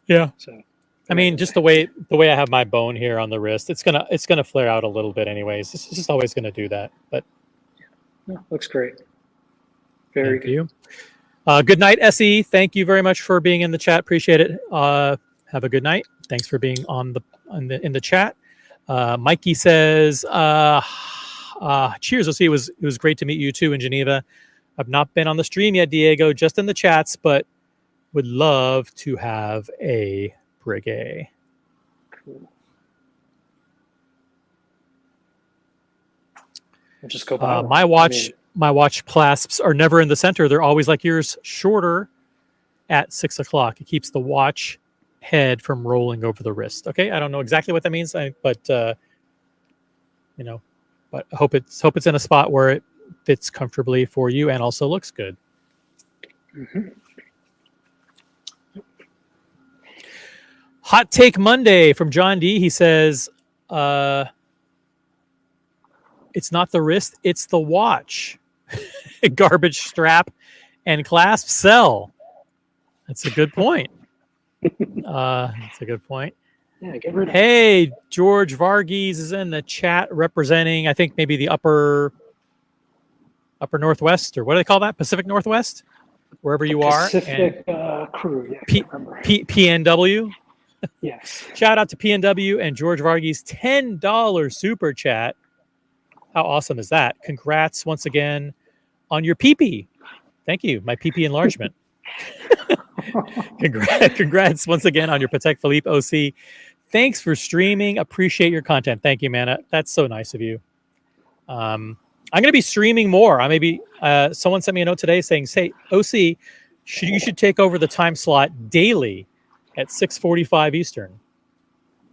Yeah. So I mean, just the way I have my bone here on the wrist, it's gonna flare out a little bit, anyways. It's just always gonna do that. But yeah, looks great. Very thank good. you. Good night, Se. Thank you very much for being in the chat. Appreciate it. Have a good night. Thanks for being in the chat. Mikey says, "Cheers, OC. It was great to meet you too in Geneva. I've not been on the stream yet, Diego, just in the chats, but would love to have a brigade." Cool. We'll just go by my watch clasps are never in the center. They're always like yours, shorter at 6 o'clock. It keeps the watch head from rolling over the wrist. Okay, I don't know exactly what that means, but I hope it's in a spot where it fits comfortably for you and also looks good. Mm-hmm. Hot Take Monday from John D. He says, it's not the wrist, it's the watch. Garbage strap and clasp sell. That's a good point. That's a good point. Yeah, get rid of Hey, George Varghese is in the chat representing, I think maybe the upper Northwest, or what do they call that? Pacific Northwest? Wherever you are. Pacific crew. Yeah, I can't remember. PNW. Yes. Shout out to PNW and George Varghese, $10 super chat. How awesome is that? Congrats once again on your PP. Thank you. My PP enlargement. Congrats once again on your Patek Philippe OC. Thanks for streaming. Appreciate your content. Thank you, man. That's so nice of you. I'm going to be streaming more. Someone sent me a note today saying, "Say, OC, you should take over the time slot daily at 6:45 Eastern."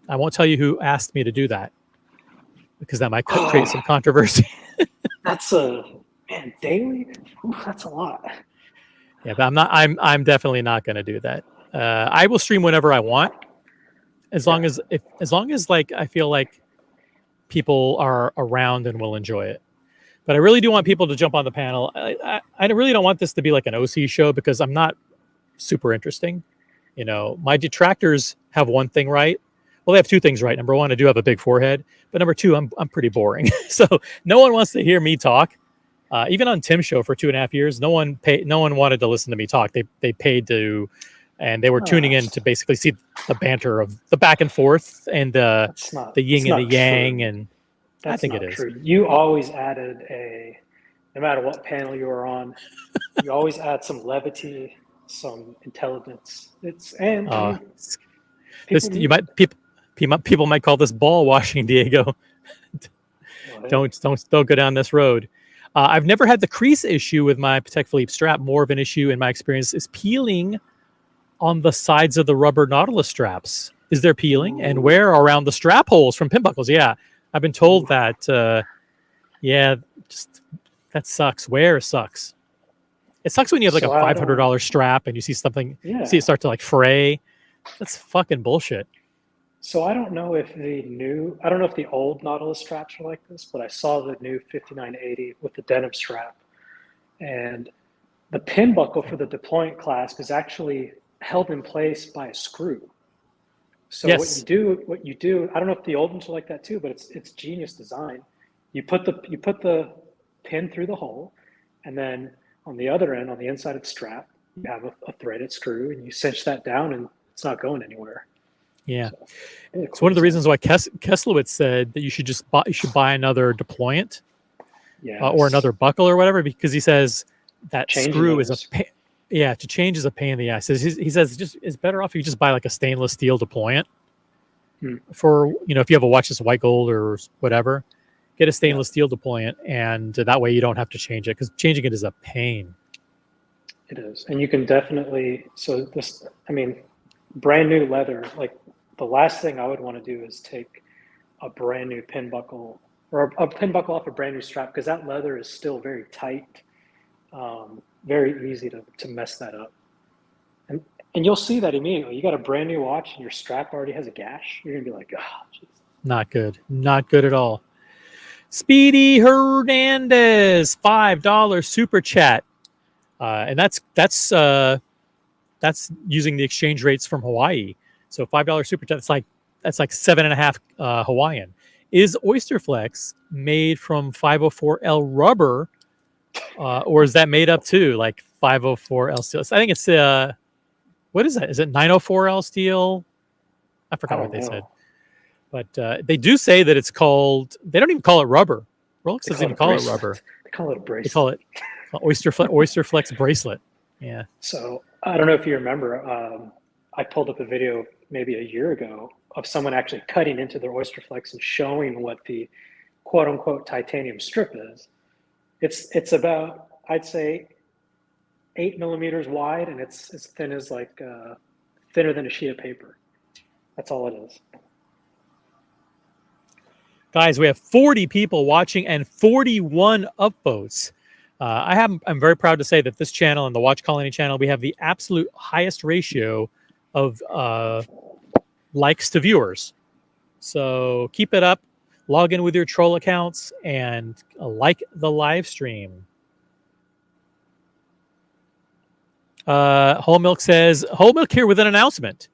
I won't tell you who asked me to do that, because that might create some controversy. That's daily. Oof, that's a lot. Yeah, but I'm definitely not going to do that. I will stream whenever I want, as long as like I feel like people are around and will enjoy it. But I really do want people to jump on the panel. I really don't want this to be like an OC show, because I'm not super interesting. My detractors have one thing right. Well, they have two things right. Number one, I do have a big forehead, but number two, I'm pretty boring. So no one wants to hear me talk. Even on Tim's show for 2.5 years, no one wanted to listen to me talk. They paid to, and they were tuning in to basically see the banter of the back and forth and the yin and the yang. And I think it is. True. You always added a no matter what panel you are on, you always add some levity, some intelligence. Uh, people you need might people might call this ball washing, Diego. well, hey, Don't go down this road. I've never had the crease issue with my Patek Philippe strap. More of an issue in my experience is peeling on the sides of the rubber Nautilus straps. Is there peeling, and Ooh. where around the strap holes from pin buckles? Yeah, I've been told Ooh. that. Yeah, just that sucks. Wear sucks. It sucks when you have like So a $500 strap and you see something, Yeah. see it start to like fray. That's fucking bullshit. So I don't know if the old Nautilus straps are like this, but I saw the new 5980 with the denim strap, and the pin buckle for the deployant clasp is actually held in place by a screw. So Yes. what you do, I don't know if the old ones are like that too, but it's genius design. You put the pin through the hole, and then on the other end, on the inside of the strap, you have a threaded screw, and you cinch that down, and it's not going anywhere. Yeah. So, really It's cool one of the design. reasons why Keslowitz said that you should buy another deployant or Yes. another buckle or whatever, because he says that Changing screw is those. to change is a pain in the ass. He says it's better off if you just buy like a stainless steel deployant for, if you have a watch that's white gold or whatever, get a stainless steel deployant, and that way you don't have to change it, because changing it is a pain. It is, and you can definitely. So this, I mean, brand new leather. Like the last thing I would want to do is take a brand new pin buckle or a pin buckle off a brand new strap, because that leather is still very tight, very easy to mess that up. And you'll see that immediately. You got a brand new watch and your strap already has a gash. You're gonna be like, oh, geez. Not good at all. Speedy Hernandez, $5 super chat, and that's using the exchange rates from Hawaii. So $5 super chat. That's like 7.5 Hawaiian. Is Oysterflex made from 504L rubber, or is that made up too, like 504L steel? I think it's what is that? Is it 904L steel? I forgot what they said. But they do say that it's called. They don't even call it rubber. Rolex doesn't even call it rubber. They call it a bracelet. They call it Oysterflex bracelet. Yeah. So I don't know if you remember. I pulled up a video maybe a year ago of someone actually cutting into their Oysterflex and showing what the quote unquote titanium strip is. It's about, I'd say, 8 millimeters wide, and it's as thin as thinner than a sheet of paper. That's all it is. Guys, we have 40 people watching and 41 upvotes. I'm very proud to say that this channel and the Watch Colony channel, we have the absolute highest ratio of likes to viewers. So keep it up. Log in with your troll accounts and like the live stream. Whole Milk says, Whole Milk here with an announcement.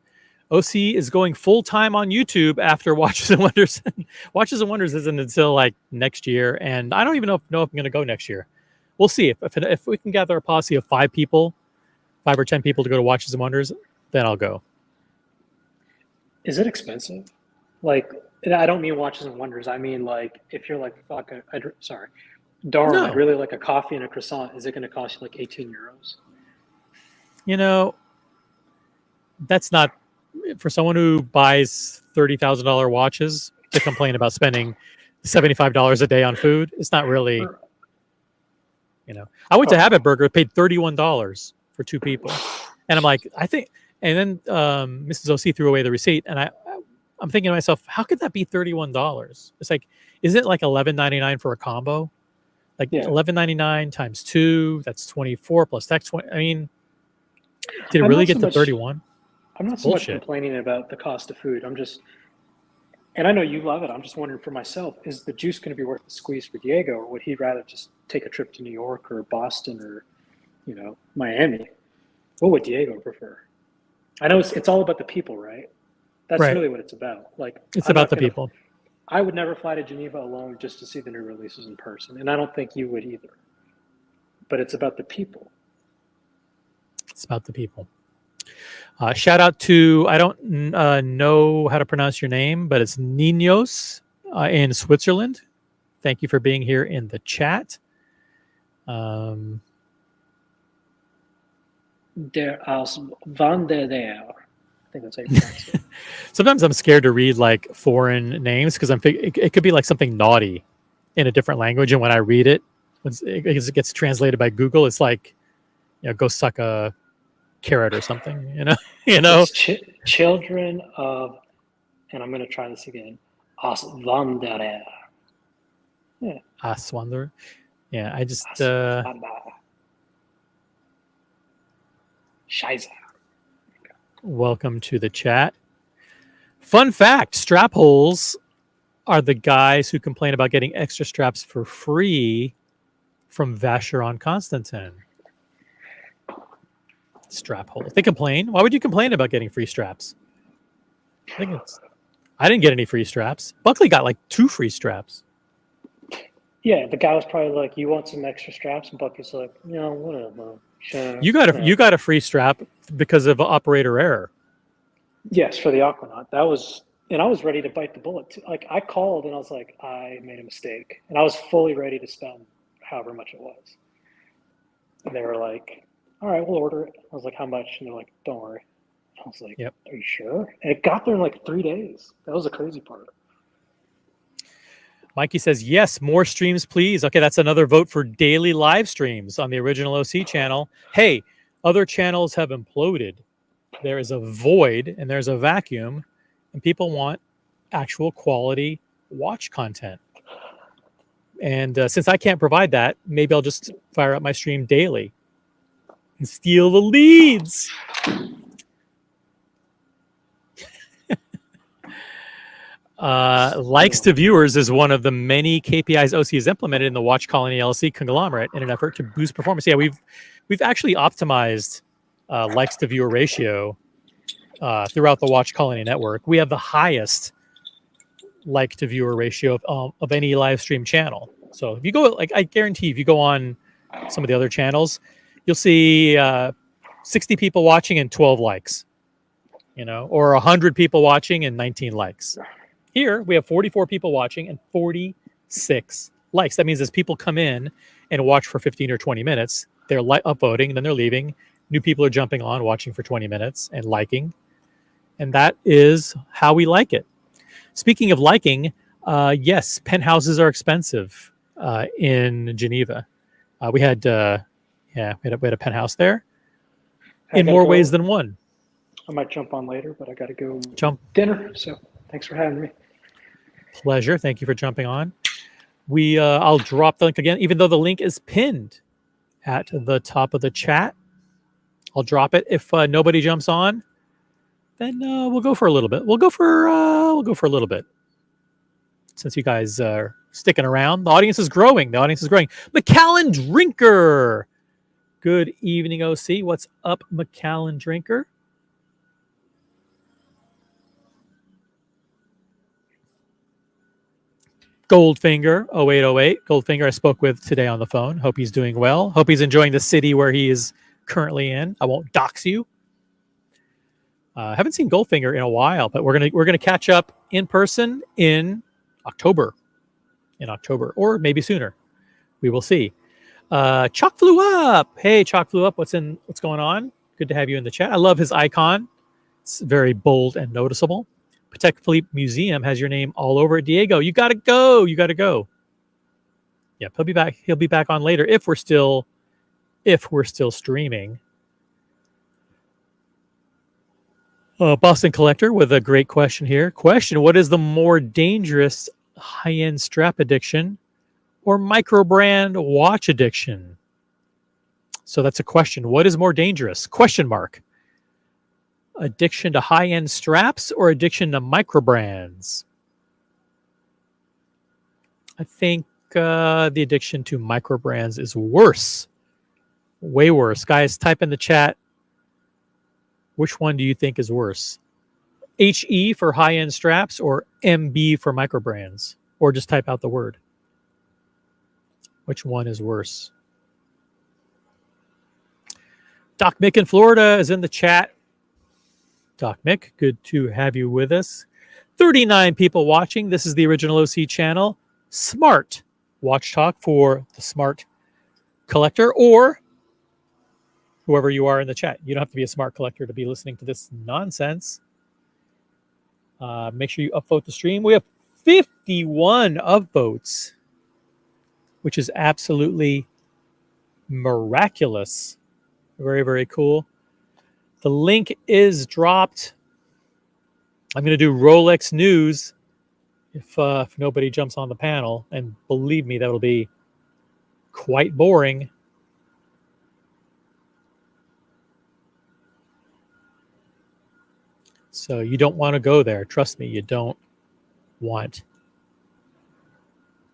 OC is going full-time on YouTube after Watches and Wonders. Watches and Wonders isn't until like next year, and I don't even know if I'm going to go next year. We'll see. If we can gather a posse of 5 or 10 people to go to Watches and Wonders, then I'll go. Is it expensive? Like, I don't mean Watches and Wonders. I mean, like, if you're like, fuck, Darn, No. I really like a coffee and a croissant. Is it going to cost you like 18 euros? That's not, for someone who buys $30,000 watches to complain about spending $75 a day on food. It's not really, I went to Habit Burger, paid $31 for 2 people. And I'm like, and then Mrs. OC threw away the receipt. And I'm thinking to myself, how could that be $31? It's like, isn't it like $11.99 for a combo? Like $11.99 times 2, that's 24 plus tax 20. I mean, did it really get to 31? I'm not so much complaining about the cost of food. And I know you love it. I'm just wondering for myself, is the juice going to be worth the squeeze for Diego, or would he rather just take a trip to New York or Boston or, Miami? What would Diego prefer? I know it's all about the people, right? That's really what it's about. Like, it's about the people. I would never fly to Geneva alone just to see the new releases in person, and I don't think you would either. But it's about the people. It's about the people. Shout out to, I don't know how to pronounce your name, but it's Ninos in Switzerland. Thank you for being here in the chat. Um, Der aus Wanderer. I think that's how you pronounce it. Sometimes I'm scared to read like foreign names because it could be like something naughty in a different language, and when I read it, when it gets translated by Google, it's like, go suck a carrot or something. It's children of, and I'm going to try this again. Auswanderer. Yeah. Aswander. Yeah, I just Auswanderer. Scheiße. welcome to the chat. Fun fact: strap holes are the guys who complain about getting extra straps for free from Vacheron Constantin. Strap holes. They complain. Why would you complain about getting free straps? I didn't get any free straps. Buckley got like 2 free straps. Yeah, the guy was probably like, "You want some extra straps?" And Bucky's like, "No, whatever." Sure. You got a free strap because of operator error. Yes, for the Aquanaut. And I was ready to bite the bullet too. Like, I called and I was like, I made a mistake, and I was fully ready to spend however much it was. And they were like, "All right, we'll order it." I was like, "How much?" And they're like, "Don't worry." I was like, Yep. "Are you sure?" And it got there in like 3 days. That was the crazy part. Mikey says, yes, more streams, please. Okay, that's another vote for daily live streams on the original OC channel. Hey, other channels have imploded. There is a void and there's a vacuum, and people want actual quality watch content. And since I can't provide that, maybe I'll just fire up my stream daily and steal the leads. Likes to viewers is one of the many KPIs OC has implemented in the Watch Colony LLC conglomerate in an effort to boost performance. Yeah, we've actually optimized likes to viewer ratio throughout the Watch Colony network. We have the highest like to viewer ratio of any live stream channel. So if you go, like, I guarantee if you go on some of the other channels, you'll see 60 people watching and 12 likes, or 100 people watching and 19 likes. Here, we have 44 people watching and 46 likes. That means as people come in and watch for 15 or 20 minutes, they're upvoting, and then they're leaving. New people are jumping on, watching for 20 minutes and liking. And that is how we like it. Speaking of liking, yes, penthouses are expensive in Geneva. We had a penthouse there in more ways than one. I might jump on later, but I got to go dinner. So thanks for having me. Pleasure. Thank you for jumping on. I'll drop the link again, even though the link is pinned at the top of the chat. I'll drop it. If nobody jumps on, then we'll go for a little bit. We'll go for a little bit. Since you guys are sticking around, the audience is growing. Macallan Drinker. Good evening, OC. What's up, Macallan Drinker? Goldfinger 0808. Goldfinger I spoke with today on the phone. Hope he's doing well. Hope he's enjoying the city where he is currently in. I won't dox you. Haven't seen Goldfinger in a while, but we're gonna catch up in person in October. Or maybe sooner. We will see. Chalk flew up. Hey, Chalk flew up. What's going on? Good to have you in the chat. I love his icon. It's very bold and noticeable. Patek Philippe Museum has your name all over it. Diego, you gotta go. Yep, he'll be back on later if we're still streaming. Boston Collector with a great question here. What is the more dangerous high-end strap addiction or micro-brand watch addiction? So that's a question. What is more dangerous? Question mark. Addiction to high-end straps or addiction to micro-brands? I think the addiction to micro-brands is worse. Way worse. Guys, type in the chat. Which one do you think is worse? HE for high-end straps or MB for micro-brands? Or just type out the word. Which one is worse? Doc Mick in Florida is in the chat. Doc Mick, good to have you with us. 39 people watching. This is the original OC channel. Smart Watch Talk for the smart collector, or whoever you are in the chat. You don't have to be a smart collector to be listening to this nonsense. Make sure you upvote the stream. We have 51 upvotes, which is absolutely miraculous. Very, very cool. The link is dropped. I'm going to do Rolex news if nobody jumps on the panel. And believe me, that'll be quite boring. So you don't want to go there. Trust me, you don't want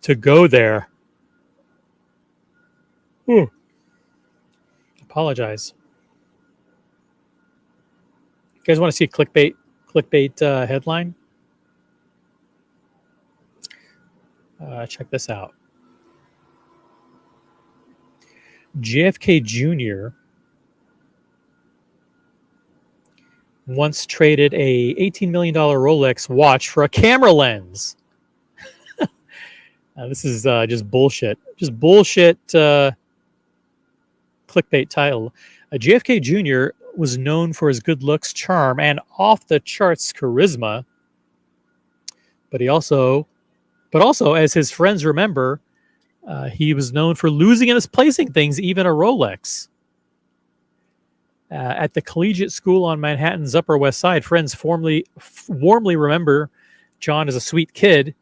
to go there. Apologize. You guys want to see a clickbait headline? Check this out. JFK Jr. once traded a $18 million Rolex watch for a camera lens. This is just bullshit. Just bullshit clickbait title. JFK Jr. was known for his good looks, charm, and off-the-charts charisma. But also, as his friends remember, he was known for losing and misplacing things, even a Rolex. At the collegiate school on Manhattan's Upper West Side, friends warmly remember John as a sweet kid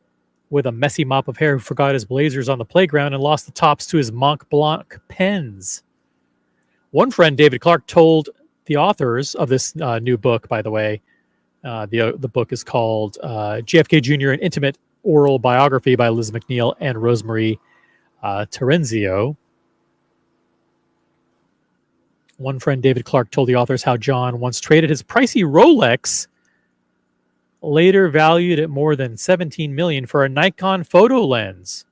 with a messy mop of hair who forgot his blazers on the playground and lost the tops to his Mont Blanc pens. One friend, David Clark, told the authors of this new book, by the way, the book is called JFK Jr., An Intimate Oral Biography by Liz McNeil and Rosemary Terenzio. One friend, David Clark, told the authors how John once traded his pricey Rolex, later valued at more than $17 million, for a Nikon photo lens.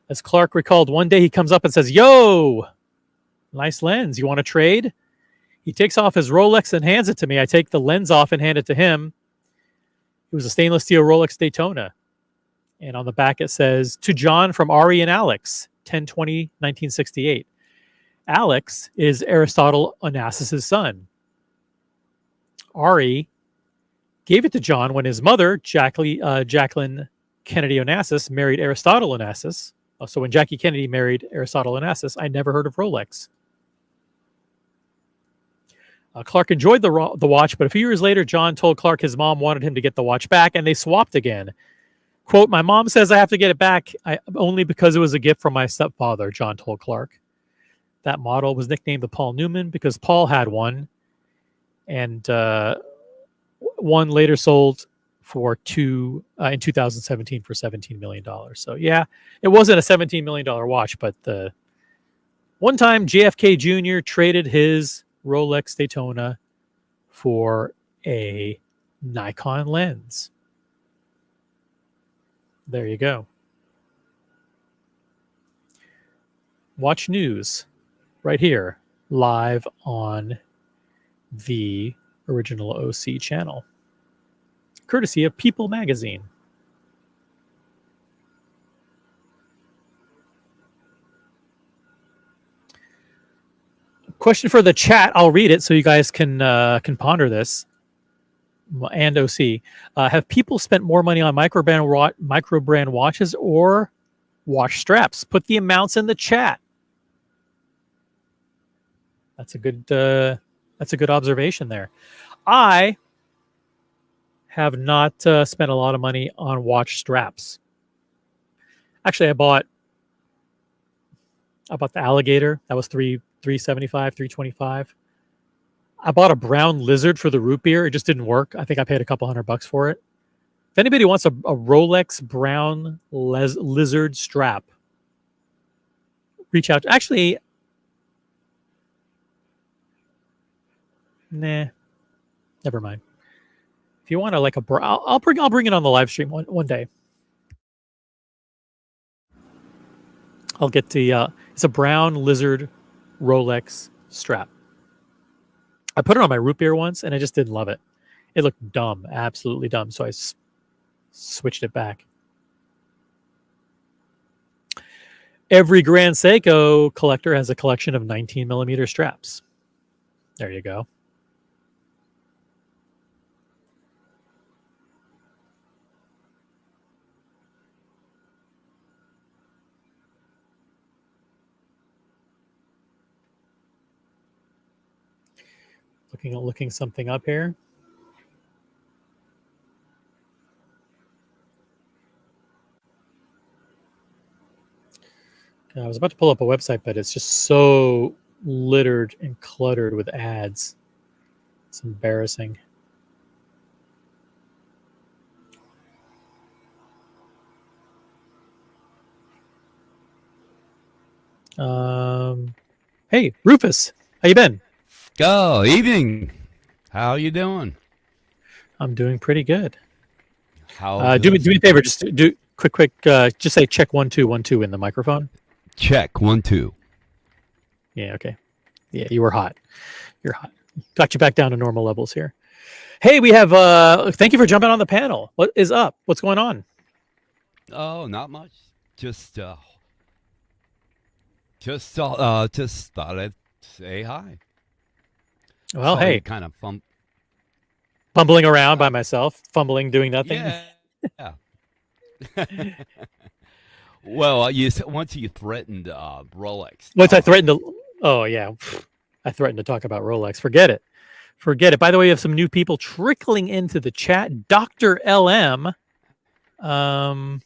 As Clark recalled, one day he comes up and says, "Yo, nice lens. You want to trade?" He takes off his Rolex and hands it to me. I take the lens off and hand it to him. It was a stainless steel Rolex Daytona. And on the back it says, "To John from Ari and Alex, 10/20/1968. Alex is Aristotle Onassis' son. Ari gave it to John when his mother, Jacqueline Kennedy Onassis, married Aristotle Onassis. So when Jackie Kennedy married Aristotle Onassis, I never heard of Rolex." Clark enjoyed the watch, but a few years later, John told Clark his mom wanted him to get the watch back, and they swapped again. Quote, "My mom says I have to get it back only because it was a gift from my stepfather," John told Clark. That model was nicknamed the Paul Newman because Paul had one, and one later sold for in 2017 for $17 million. So yeah, it wasn't a $17 million watch, but one time JFK Jr. traded his Rolex Daytona for a Nikon lens. There you go. Watch news right here, live on the Original OC channel, courtesy of People Magazine. Question for the chat. I'll read it so you guys can ponder this. And OC, have people spent more money on microbrand watches or watch straps? Put the amounts in the chat. That's a good observation there. I have not spent a lot of money on watch straps. Actually, I bought the Alligator. That was $375, $325. I bought a brown lizard for the root beer. It just didn't work. I think I paid a couple $100 for it. If anybody wants a Rolex brown lizard strap, reach out. Actually, nah, never mind. If you want to like I'll bring it on the live stream one day. I'll get the it's a brown lizard Rolex strap. I put it on my root beer once, and I just didn't love it. It looked dumb, absolutely dumb. So I switched it back. every Grand Seiko collector has a collection of 19 millimeter straps. There you go. Looking something up here. I was about to pull up a website, but it's just so littered and cluttered with ads. It's embarrassing. Hey, Rufus, how you been? Go evening. How you doing? I'm doing pretty good. How do me a favor, just do quick. Just say check 1 2 1 2 in the microphone. Check 1 2. Yeah, okay. Yeah, you were hot. You're hot. Got you back down to normal levels here. Hey, we have. Thank you for jumping on the panel. What is up? What's going on? Oh, not much. Just thought I'd say hi. Well, Sorry, hey, kind of fumbling around by myself, doing nothing. Yeah. Well, once you threatened Rolex. Once I threatened to, oh yeah, I threatened to talk about Rolex. Forget it. By the way, we have some new people trickling into the chat. Dr. LM. Dr.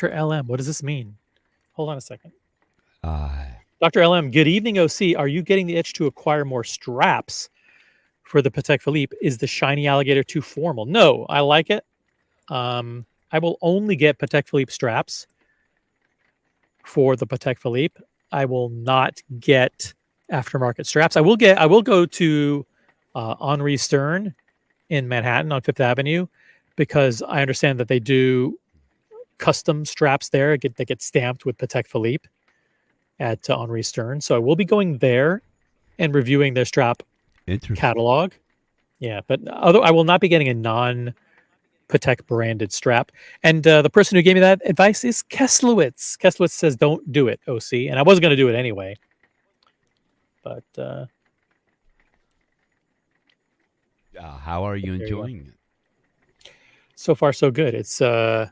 LM, what does this mean? Hold on a second. Dr. LM, good evening, OC. Are you getting the itch to acquire more straps for the Patek Philippe? Is the shiny alligator too formal? No, I like it. I will only get Patek Philippe straps for the Patek Philippe. I will not get aftermarket straps. I will go to Henri Stern in Manhattan on Fifth Avenue because I understand that they do custom straps there. They get stamped with Patek Philippe at Henri Stern. So I will be going there and reviewing their strap catalog. Yeah, but I will not be getting a non-Patek branded strap. And the person who gave me that advice is Keslowitz. Keslowitz says don't do it, OC. And I wasn't going to do it anyway. But how are you enjoying it? So far, so good. It's a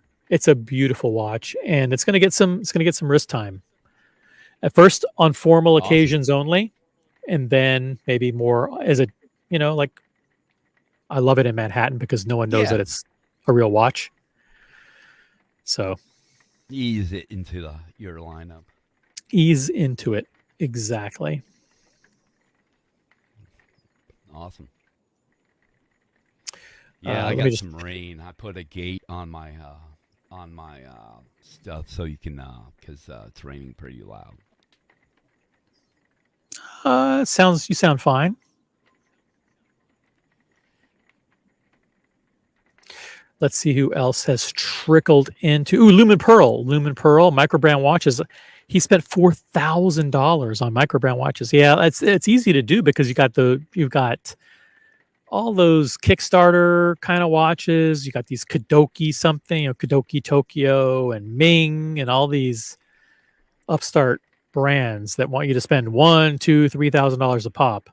beautiful watch, and it's going to get some wrist time. At first, on formal occasions only, and then maybe more as a, like I love it in Manhattan because no one knows that it's a real watch. So ease it into your lineup. Ease into it, exactly. Awesome. Yeah, I got some rain. I put a gate on my stuff so you can because it's raining pretty loud. You sound fine. Let's see who else has trickled into. Lumen Pearl, microbrand watches. He spent $4,000 on microbrand watches. Yeah, it's easy to do because you've got all those Kickstarter kind of watches. You got these Kadoki something, Kadoki Tokyo and Ming and all these upstart brands that want you to spend $1,000, $2,000, $3,000 a pop,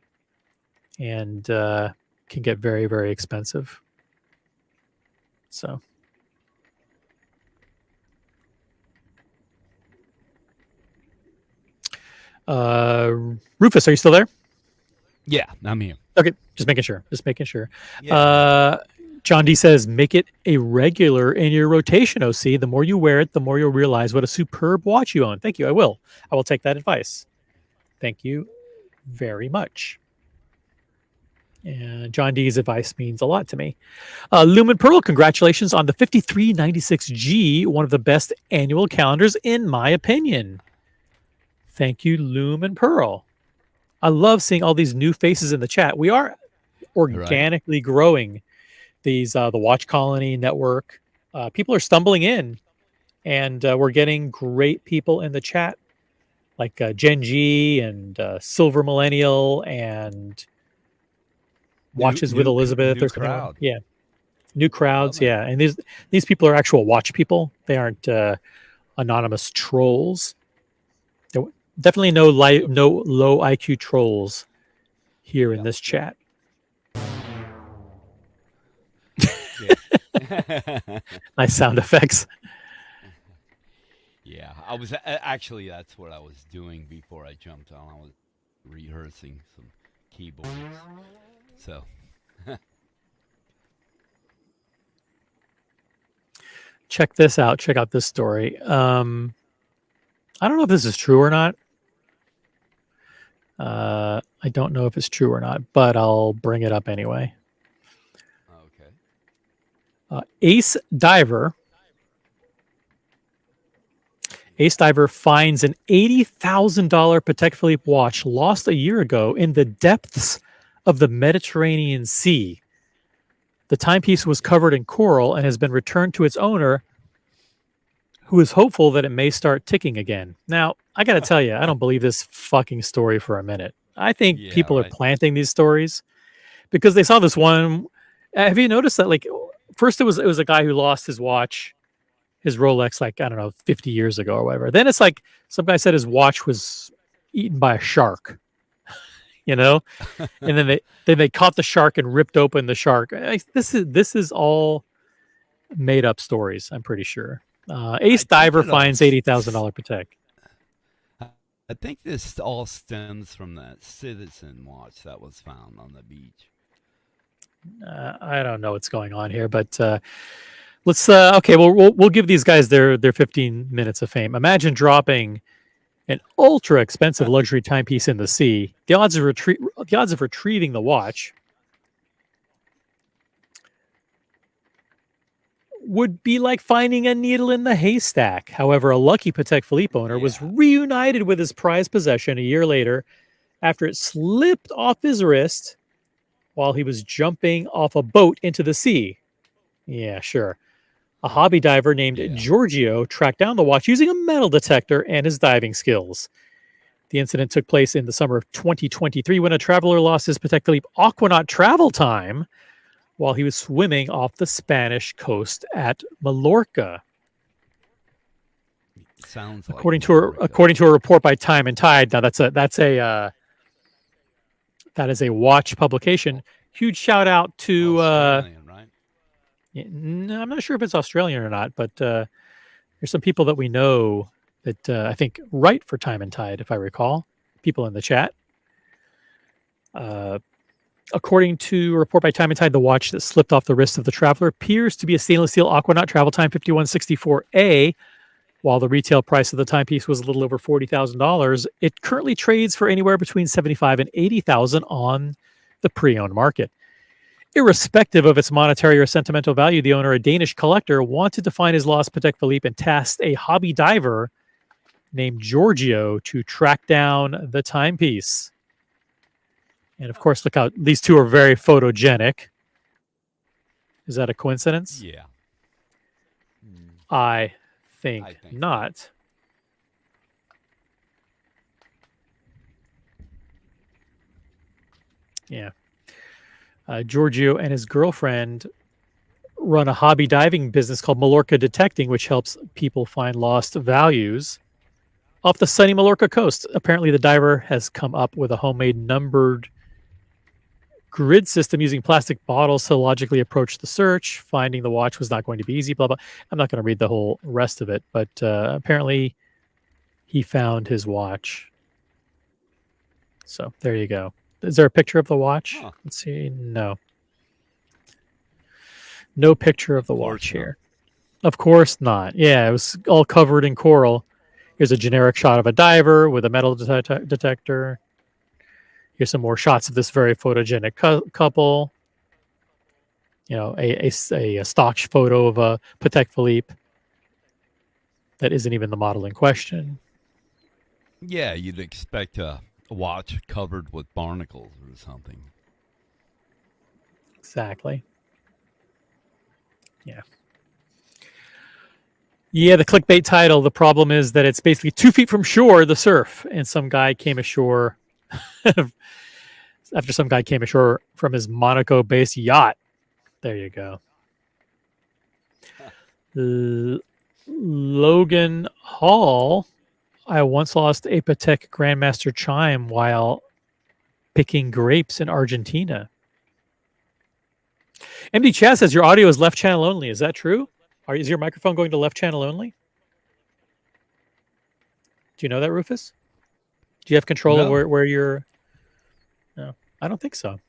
and can get very, very expensive. So, Rufus, are you still there? Yeah, I'm here. Okay, just making sure. Yeah. John D says, make it a regular in your rotation, OC. The more you wear it, the more you'll realize what a superb watch you own. Thank you. I will take that advice. Thank you very much. And John D's advice means a lot to me. Lumen Pearl, congratulations on the 5396G, one of the best annual calendars, in my opinion. Thank you, Lumen Pearl. I love seeing all these new faces in the chat. We are organically growing these the Watch Colony network. People are stumbling in, and we're getting great people in the chat, like Gen G and Silver Millennial and Watches with Elizabeth. New crowd. New crowds. Yeah, and these people are actual watch people. They aren't anonymous trolls. Definitely no low IQ trolls here in this chat. Nice sound effects. Yeah, I was actually that's what I was doing before I jumped on. I was rehearsing some keyboards. So check this out. Check out this story. I don't know if this is true or not. I don't know if it's true or not, but I'll bring it up anyway. okay. Ace Diver finds an $80,000 Patek Philippe watch lost a year ago in the depths of the Mediterranean Sea. The timepiece was covered in coral and has been returned to its owner, who is hopeful that it may start ticking again. Now, I got to tell you, I don't believe this fucking story for a minute. I think people are planting these stories because they saw this one. Have you noticed that? Like, first it was a guy who lost his watch, his Rolex, like, I don't know, 50 years ago or whatever. Then it's like some guy said his watch was eaten by a shark, you know, and then they caught the shark and ripped open the shark. This is all made up stories, I'm pretty sure. Ace Diver finds $80,000 Patek. I think this all stems from that Citizen watch that was found on the beach. I don't know what's going on here, but let's okay. Well, we'll give these guys their 15 minutes of fame. Imagine dropping an ultra expensive luxury timepiece in the sea. The odds of retrieving the watch would be like finding a needle in the haystack. However, a lucky Patek Philippe owner was reunited with his prized possession a year later after it slipped off his wrist while he was jumping off a boat into the sea. Yeah, sure. A hobby diver named Giorgio tracked down the watch using a metal detector and his diving skills. The incident took place in the summer of 2023 when a traveler lost his Patek Philippe Aquanaut travel time while he was swimming off the Spanish coast at Mallorca. Sounds like according to a report by Time and Tide. Now that is a watch publication. Huge shout out to Australian, right? no, I'm not sure if it's Australian or not, but there's some people that we know that I think write for Time and Tide, if I recall. People in the chat. According to a report by Time and Tide, the watch that slipped off the wrist of the traveler appears to be a stainless steel Aquanaut Travel Time 5164A. While the retail price of the timepiece was a little over $40,000, it currently trades for anywhere between $75,000 and $80,000 on the pre-owned market. Irrespective of its monetary or sentimental value, the owner, a Danish collector, wanted to find his lost Patek Philippe and tasked a hobby diver named Giorgio to track down the timepiece. And of course, look out, these two are very photogenic. Is that a coincidence? Yeah. I think not. Yeah. Giorgio and his girlfriend run a hobby diving business called Mallorca Detecting, which helps people find lost values off the sunny Mallorca coast. Apparently, the diver has come up with a homemade numbered grid system using plastic bottles to logically approach the search. Finding the watch was not going to be easy, blah, blah. I'm not going to read the whole rest of it, but apparently he found his watch. So there you go. Is there a picture of the watch? Huh. Let's see. No. No picture of the watch here. Of course not. Yeah, it was all covered in coral. Here's a generic shot of a diver with a metal detector. Here's some more shots of this very photogenic couple. You know, a stock photo of a Patek Philippe that isn't even the model in question. Yeah, you'd expect a watch covered with barnacles or something. Exactly. Yeah. Yeah, the clickbait title. The problem is that it's basically 2 feet from shore, the surf, and some guy came ashore after some guy came ashore from his Monaco-based yacht. There you go. Logan Hall. I once lost a Patek Grandmaster chime while picking grapes in Argentina. MD Chat says your audio is left channel only. Is that true? Is your microphone going to left channel only? Do you know that, Rufus? Do you have control of No. where you're? No, I don't think so.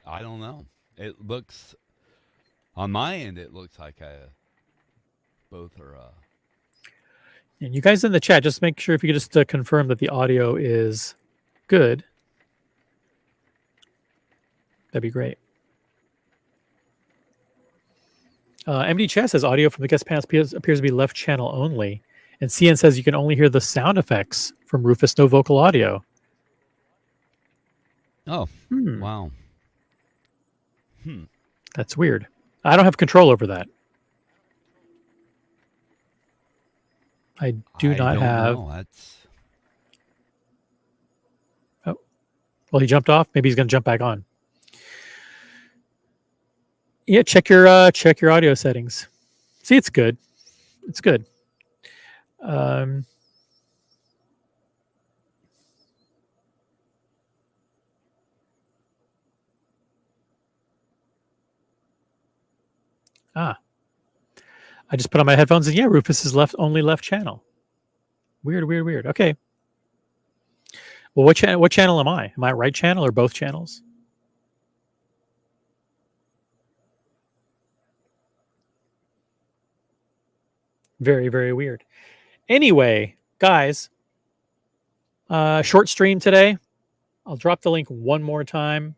I don't know. It looks on my end. It looks like both are. And you guys in the chat, just make sure if you could just confirm that the audio is good. That'd be great. MD Chat says audio from the guest panel appears to be left channel only. And CN says you can only hear the sound effects from Rufus, no vocal audio. Oh, wow. That's weird. I don't have control over that. I don't have. know. That's Well, he jumped off. Maybe he's going to jump back on. Yeah, check your audio settings. See, it's good. It's good. I just put on my headphones and yeah, Rufus is only left channel. Weird. Okay. Well, what channel am I? Am I right channel or both channels? Very, very weird. Anyway, guys, short stream today. I'll drop the link one more time.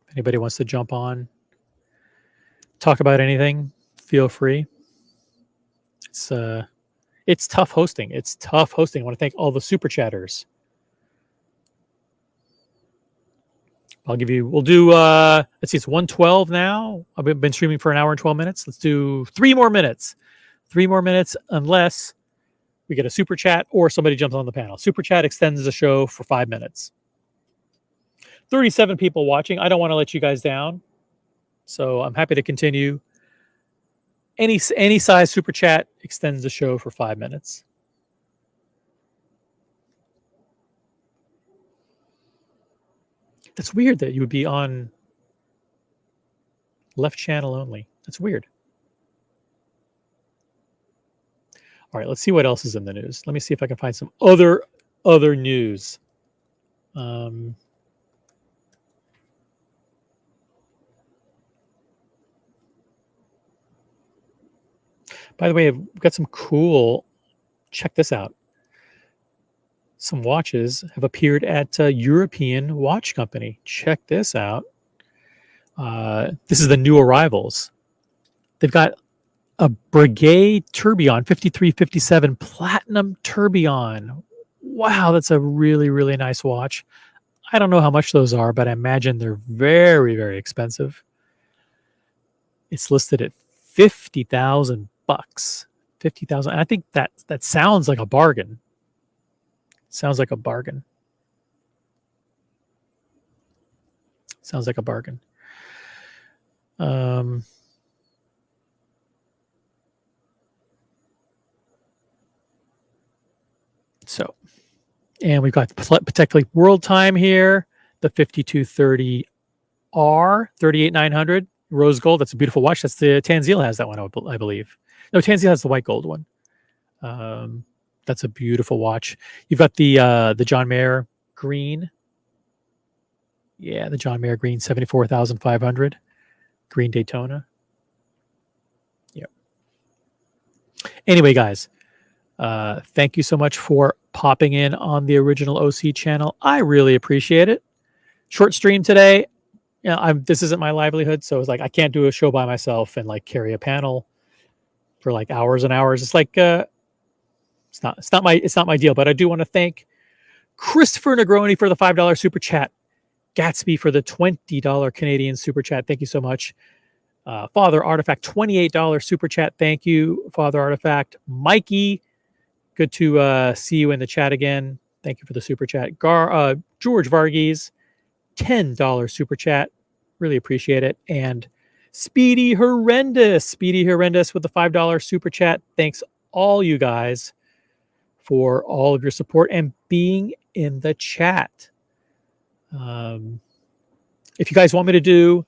If anybody wants to jump on, talk about anything, feel free. It's tough hosting. It's tough hosting. I want to thank all the super chatters. We'll do, let's see, it's 1:12 now. I've been streaming for an hour and 12 minutes. Let's do 3 more minutes. 3 more minutes, unless we get a super chat or somebody jumps on the panel. Super chat extends the show for 5 minutes. 37 people watching. I don't want to let you guys down. So I'm happy to continue. Any size super chat extends the show for 5 minutes. That's weird that you would be on left channel only. That's weird. All right, let's see what else is in the news. Let me see if I can find some other news. By the way, I've got some cool, check this out. Some watches have appeared at European Watch Company. Check this out. This is the new arrivals. They've got a Breguet Tourbillon 5357 Platinum Tourbillon. Wow, that's a really, really nice watch. I don't know how much those are, but I imagine they're very, very expensive. It's listed at $50,000. 50,000. I think that sounds like a bargain. Sounds like a bargain. Sounds like a bargain. So, and we've got Patek Philippe World Time here, the 5230R, 38900 rose gold. That's a beautiful watch. That's the Tanzil has that one, I believe. No, Tanzil has the white gold one. That's a beautiful watch. You've got the John Mayer green. Yeah, the John Mayer green, 74,500. Green Daytona. Yep. Anyway, guys, thank you so much for popping in on the original OC channel. I really appreciate it. Short stream today. Yeah, this isn't my livelihood, so it's like I can't do a show by myself and like carry a panel for like hours and hours. It's like it's not my deal. But I do want to thank Christopher Negroni for the $5 super chat, Gatsby for the $20 Canadian super chat. Thank you so much. Father Artifact, $28 super chat. Thank you, Father Artifact. Mikey, good to see you in the chat again. Thank you for the super chat. George Varghese, $10 super chat. Really appreciate it. And Speedy Horrendous with the $5 super chat. Thanks all you guys for all of your support and being in the chat. If you guys want me to do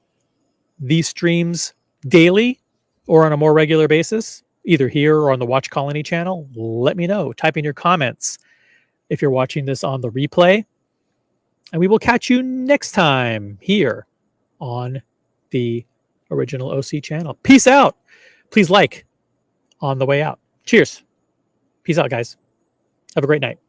these streams daily or on a more regular basis, either here or on the Watch Colony channel, let me know. Type in your comments if you're watching this on the replay. And we will catch you next time here on the original OC channel. Peace out. Please like on the way out. Cheers. Peace out, guys. Have a great night.